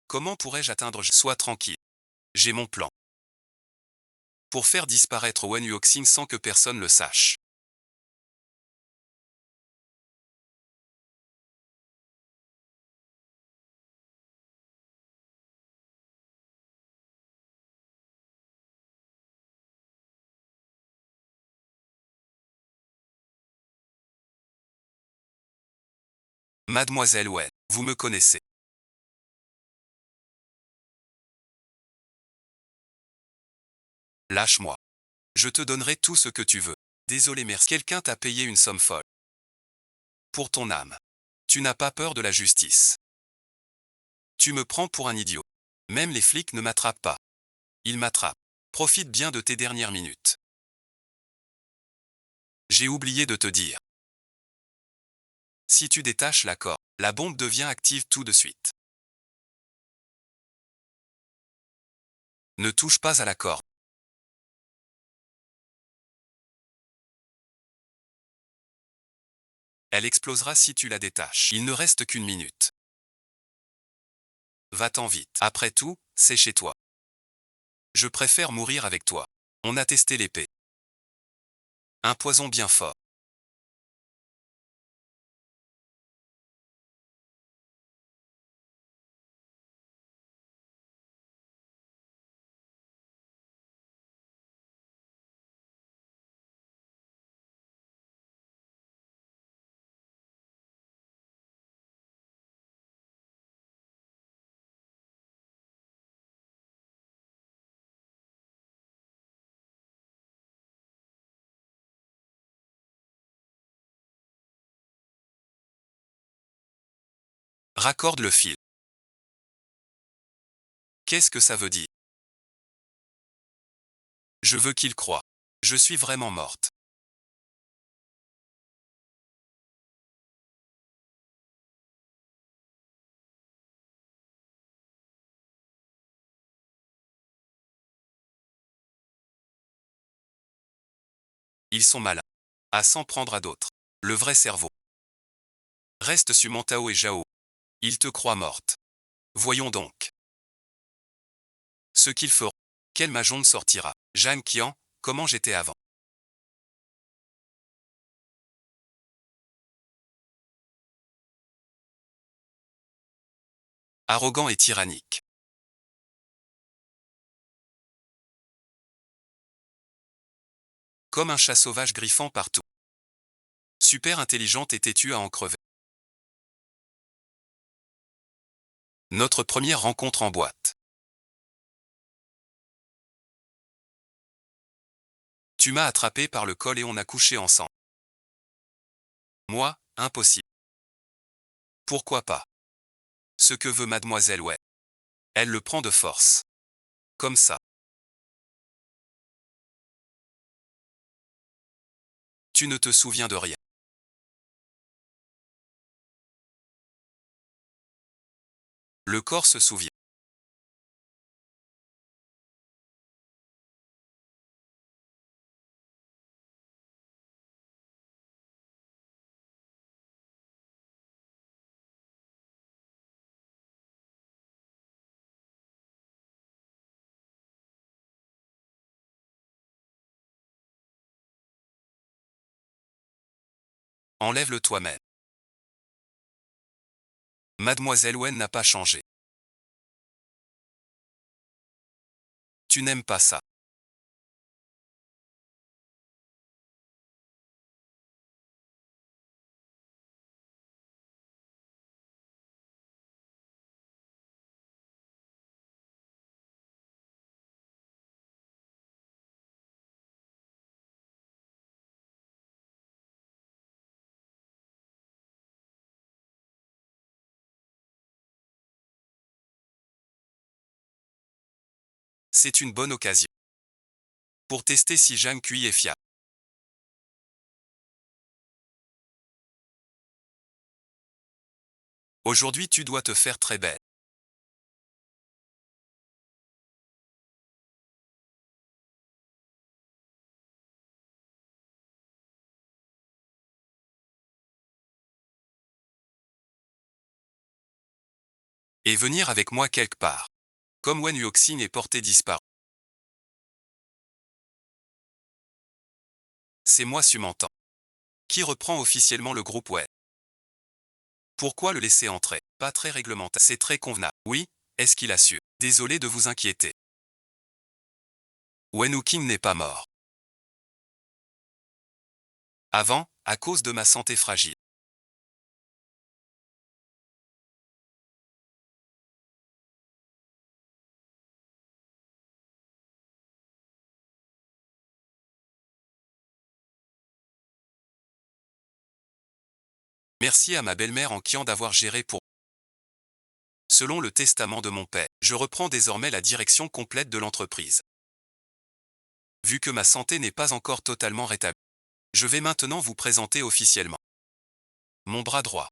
comment pourrais-je atteindre? Sois tranquille. J'ai mon plan. Pour faire disparaître Wen Yuoxin sans que personne le sache. Mademoiselle Wen, vous me connaissez. Lâche-moi. Je te donnerai tout ce que tu veux. Désolé, merci. Quelqu'un t'a payé une somme folle. Pour ton âme. Tu n'as pas peur de la justice. Tu me prends pour un idiot. Même les flics ne m'attrapent pas. Ils m'attrapent. Profite bien de tes dernières minutes. J'ai oublié de te dire. Si tu détaches la corde, la bombe devient active tout de suite. Ne touche pas à la corde. Elle explosera si tu la détaches. Il ne reste qu'une minute. Va-t'en vite. Après tout, c'est chez toi. Je préfère mourir avec toi. On a testé l'épée. Un poison bien fort. Raccorde le fil. Qu'est-ce que ça veut dire? Je veux qu'il croie. Je suis vraiment morte. Ils sont malins. À s'en prendre à d'autres. Le vrai cerveau. Reste sur Mantao et Jao. Ils te croient morte. Voyons donc. Ce qu'ils feront. Quel Mahjong sortira? Jeanne Qian, comment j'étais avant. Arrogant et tyrannique. Comme un chat sauvage griffant partout. Super intelligente et têtue à en crever. Notre première rencontre en boîte. Tu m'as attrapé par le col et on a couché ensemble. Moi, impossible. Pourquoi pas? Ce que veut mademoiselle ouais. Elle le prend de force. Comme ça. Tu ne te souviens de rien. Le corps se souvient. Enlève-le toi-même. Mademoiselle Wen n'a pas changé. Tu n'aimes pas ça. C'est une bonne occasion. Pour tester si Jeanne Cui est fiable. Aujourd'hui tu dois te faire très belle. Et venir avec moi quelque part. Comme Wen Yuoxin est porté disparu. C'est moi Sumentan. Qui reprend officiellement le groupe Wen. Pourquoi le laisser entrer? Pas très réglementaire. C'est très convenable. Oui, est-ce qu'il assure? Désolé de vous inquiéter. Wen Wuking n'est pas mort. Avant, à cause de ma santé fragile. Merci à ma belle-mère en Qian d'avoir géré pour. Selon le testament de mon père, je reprends désormais la direction complète de l'entreprise. Vu que ma santé n'est pas encore totalement rétablie, je vais maintenant vous présenter officiellement mon bras droit,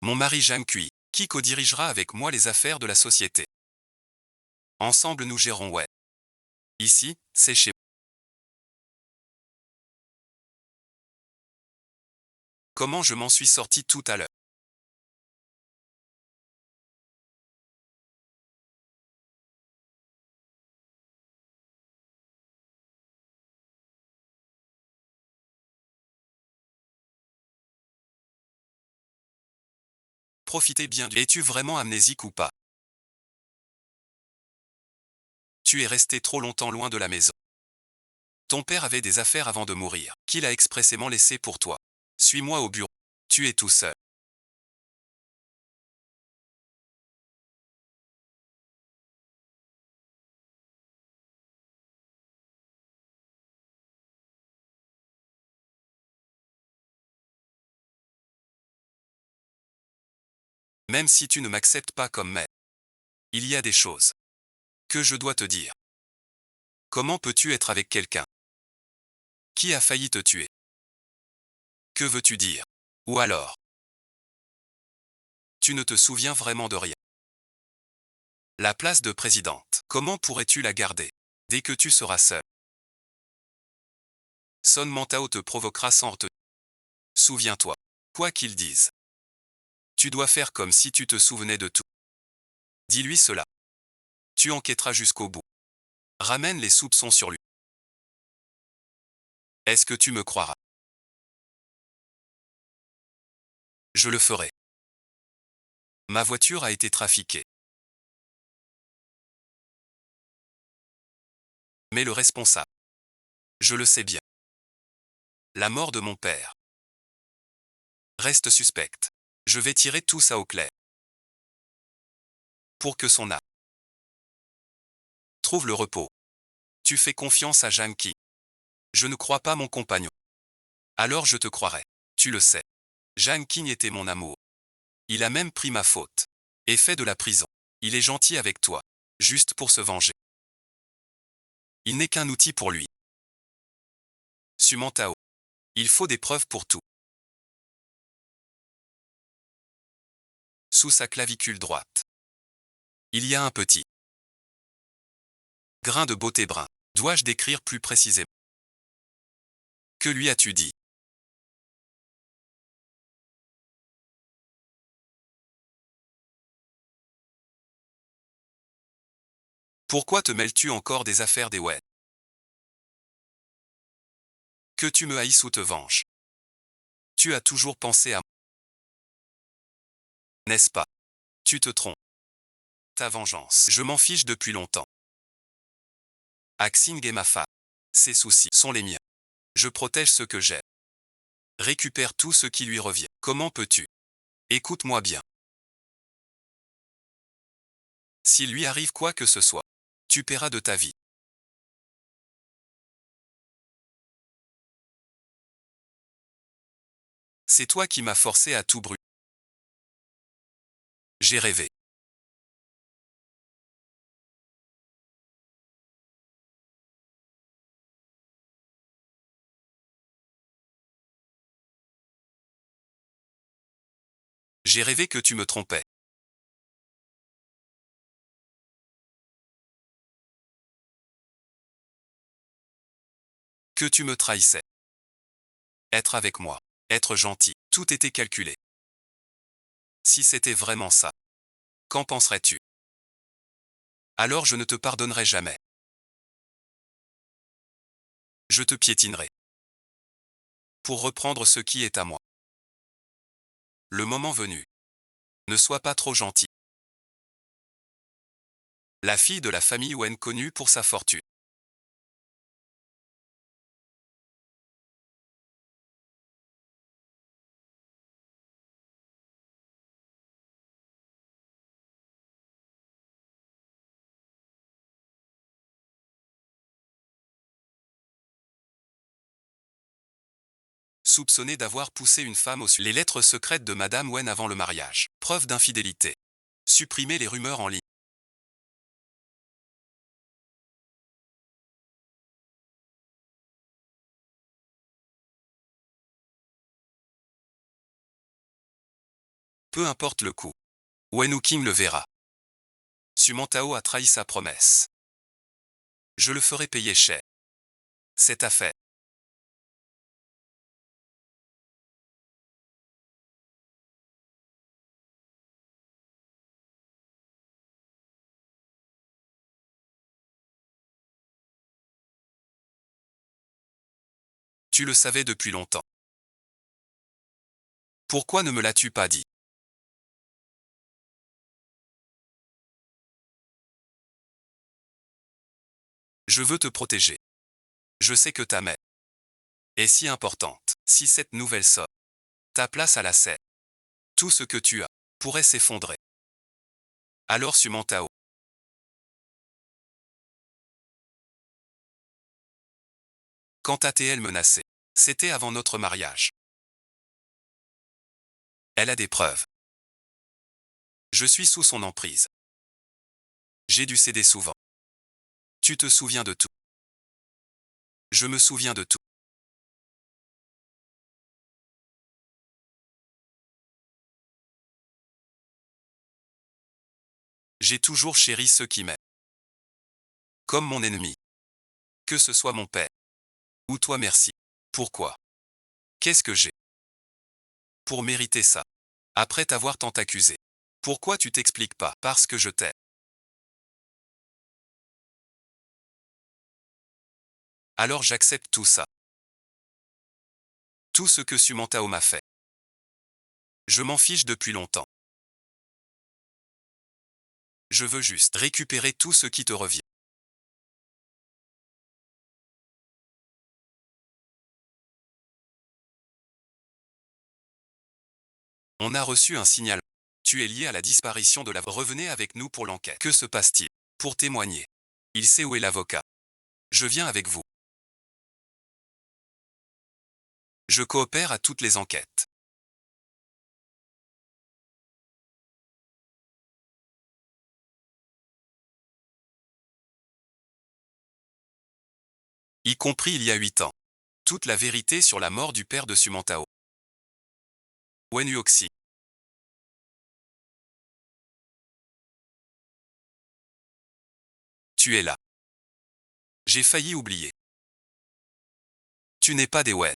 mon mari Jeanne Cui, qui co-dirigera avec moi les affaires de la société. Ensemble nous gérons ouais. Ici, c'est chez moi. Comment je m'en suis sorti tout à l'heure. Profitez bien du... Es-tu vraiment amnésique ou pas? Tu es resté trop longtemps loin de la maison. Ton père avait des affaires avant de mourir, qu'il a expressément laissé pour toi. Suis-moi au bureau. Tu es tout seul. Même si tu ne m'acceptes pas comme mère, il y a des choses que je dois te dire. Comment peux-tu être avec quelqu'un qui a failli te tuer? Que veux-tu dire? Ou alors, tu ne te souviens vraiment de rien. La place de présidente, comment pourrais-tu la garder dès que tu seras seul? Son Mantao te provoquera sans retenue. Souviens-toi, quoi qu'il dise. Tu dois faire comme si tu te souvenais de tout. Dis-lui cela. Tu enquêteras jusqu'au bout. Ramène les soupçons sur lui. Est-ce que tu me croiras? Je le ferai. Ma voiture a été trafiquée. Mais le responsable, je le sais bien. La mort de mon père reste suspecte. Je vais tirer tout ça au clair. Pour que son âme trouve le repos. Tu fais confiance à Jeanne qui? Je ne crois pas mon compagnon. Alors je te croirai. Tu le sais. Jeanne King était mon amour. Il a même pris ma faute. Et fait de la prison. Il est gentil avec toi. Juste pour se venger. Il n'est qu'un outil pour lui. Sumantao. Il faut des preuves pour tout. Sous sa clavicule droite, il y a un petit grain de beauté brun. Dois-je décrire plus précisément? Que lui as-tu dit? Pourquoi te mêles-tu encore des affaires des Wen? Que tu me haïsses ou te venges? Tu as toujours pensé à moi, n'est-ce pas? Tu te trompes. Ta vengeance, je m'en fiche depuis longtemps. Axing est ma femme. Ses soucis sont les miens. Je protège ce que j'aime. Récupère tout ce qui lui revient. Comment peux-tu? Écoute-moi bien. S'il lui arrive quoi que ce soit, tu paieras de ta vie. C'est toi qui m'as forcé à tout brûler. J'ai rêvé. J'ai rêvé que tu me trompais. Que tu me trahissais. Être avec moi. Être gentil. Tout était calculé. Si c'était vraiment ça, qu'en penserais-tu? Alors je ne te pardonnerai jamais. Je te piétinerai. Pour reprendre ce qui est à moi. Le moment venu. Ne sois pas trop gentil. La fille de la famille Wen connue pour sa fortune. Soupçonné d'avoir poussé une femme au Les lettres secrètes de Madame Wen avant le mariage. Preuve d'infidélité. Supprimer les rumeurs en ligne. Peu importe le coût. Wen Wuking le verra. Sumantao a trahi sa promesse. Je le ferai payer cher. C'est affaire. Tu le savais depuis longtemps. Pourquoi ne me l'as-tu pas dit? Je veux te protéger. Je sais que ta mère est si importante. Si cette nouvelle sort, ta place à la scène, tout ce que tu as pourrait s'effondrer. Alors Sumantao. Quant à TL menacée, c'était avant notre mariage. Elle a des preuves. Je suis sous son emprise. J'ai dû céder souvent. Tu te souviens de tout. Je me souviens de tout. J'ai toujours chéri ceux qui m'aiment. Comme mon ennemi. Que ce soit mon père. Ou toi merci. Pourquoi? Qu'est-ce que j'ai pour mériter ça? Après t'avoir tant accusé. Pourquoi tu t'expliques pas? Parce que je t'aime. Alors j'accepte tout ça. Tout ce que Sumantao m'a fait. Je m'en fiche depuis longtemps. Je veux juste récupérer tout ce qui te revient. On a reçu un signal. Tu es lié à la disparition de la... Revenez avec nous pour l'enquête. Que se passe-t-il? Pour témoigner. Il sait où est l'avocat. Je viens avec vous. Je coopère à toutes les enquêtes. Y compris il y a 8 ans. Toute la vérité sur la mort du père de Sumantao. Wen Wuoxi. Tu es là. J'ai failli oublier. Tu n'es pas des Wen.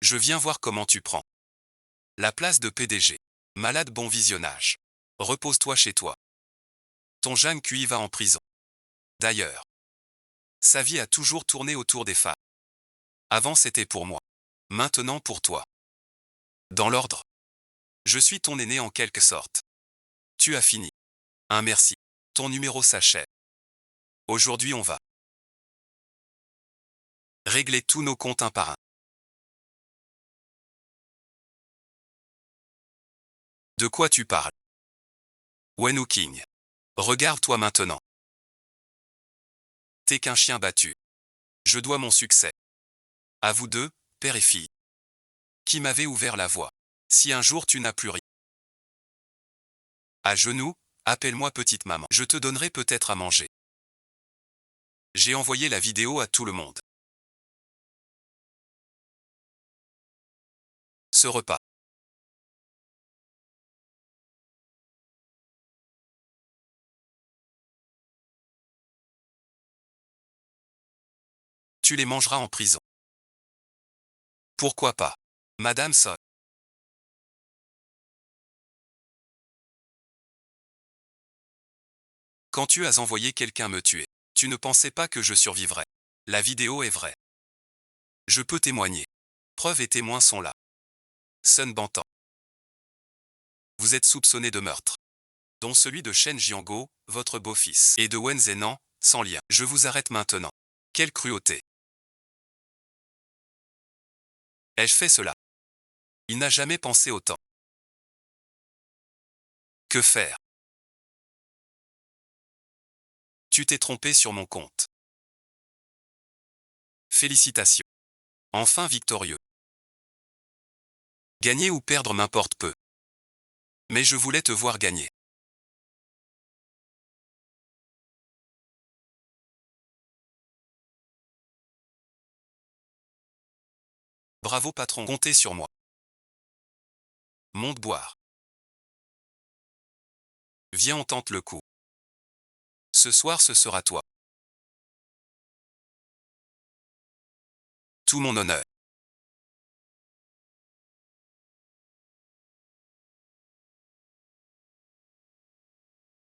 Je viens voir comment tu prends la place de PDG. Malade, bon visionnage. Repose-toi chez toi. Ton Zhang Kui va en prison. D'ailleurs, sa vie a toujours tourné autour des femmes. Avant c'était pour moi. Maintenant pour toi. Dans l'ordre. Je suis ton aîné en quelque sorte. Tu as fini. Un merci. Ton numéro s'achève. Aujourd'hui on va régler tous nos comptes un par un. De quoi tu parles? Wen Wuking. Regarde-toi maintenant. T'es qu'un chien battu. Je dois mon succès à vous deux, père et fille, qui m'avez ouvert la voie. Si un jour tu n'as plus rien à genoux, appelle-moi petite maman. Je te donnerai peut-être à manger. J'ai envoyé la vidéo à tout le monde. Ce repas. Tu les mangeras en prison. Pourquoi pas? Madame So. Quand tu as envoyé quelqu'un me tuer, tu ne pensais pas que je survivrais. La vidéo est vraie. Je peux témoigner. Preuves et témoins sont là. Sun Bantan. Vous êtes soupçonné de meurtre. Dont celui de Shen Jiango, votre beau-fils, et de Wen Zhenan, sans lien. Je vous arrête maintenant. Quelle cruauté. Ai-je fait cela? Il n'a jamais pensé autant. Que faire? Tu t'es trompé sur mon compte. Félicitations. Enfin victorieux. Gagner ou perdre m'importe peu. Mais je voulais te voir gagner. Bravo patron, comptez sur moi. Monte boire. Viens, on tente le coup. Ce soir ce sera toi. Tout mon honneur.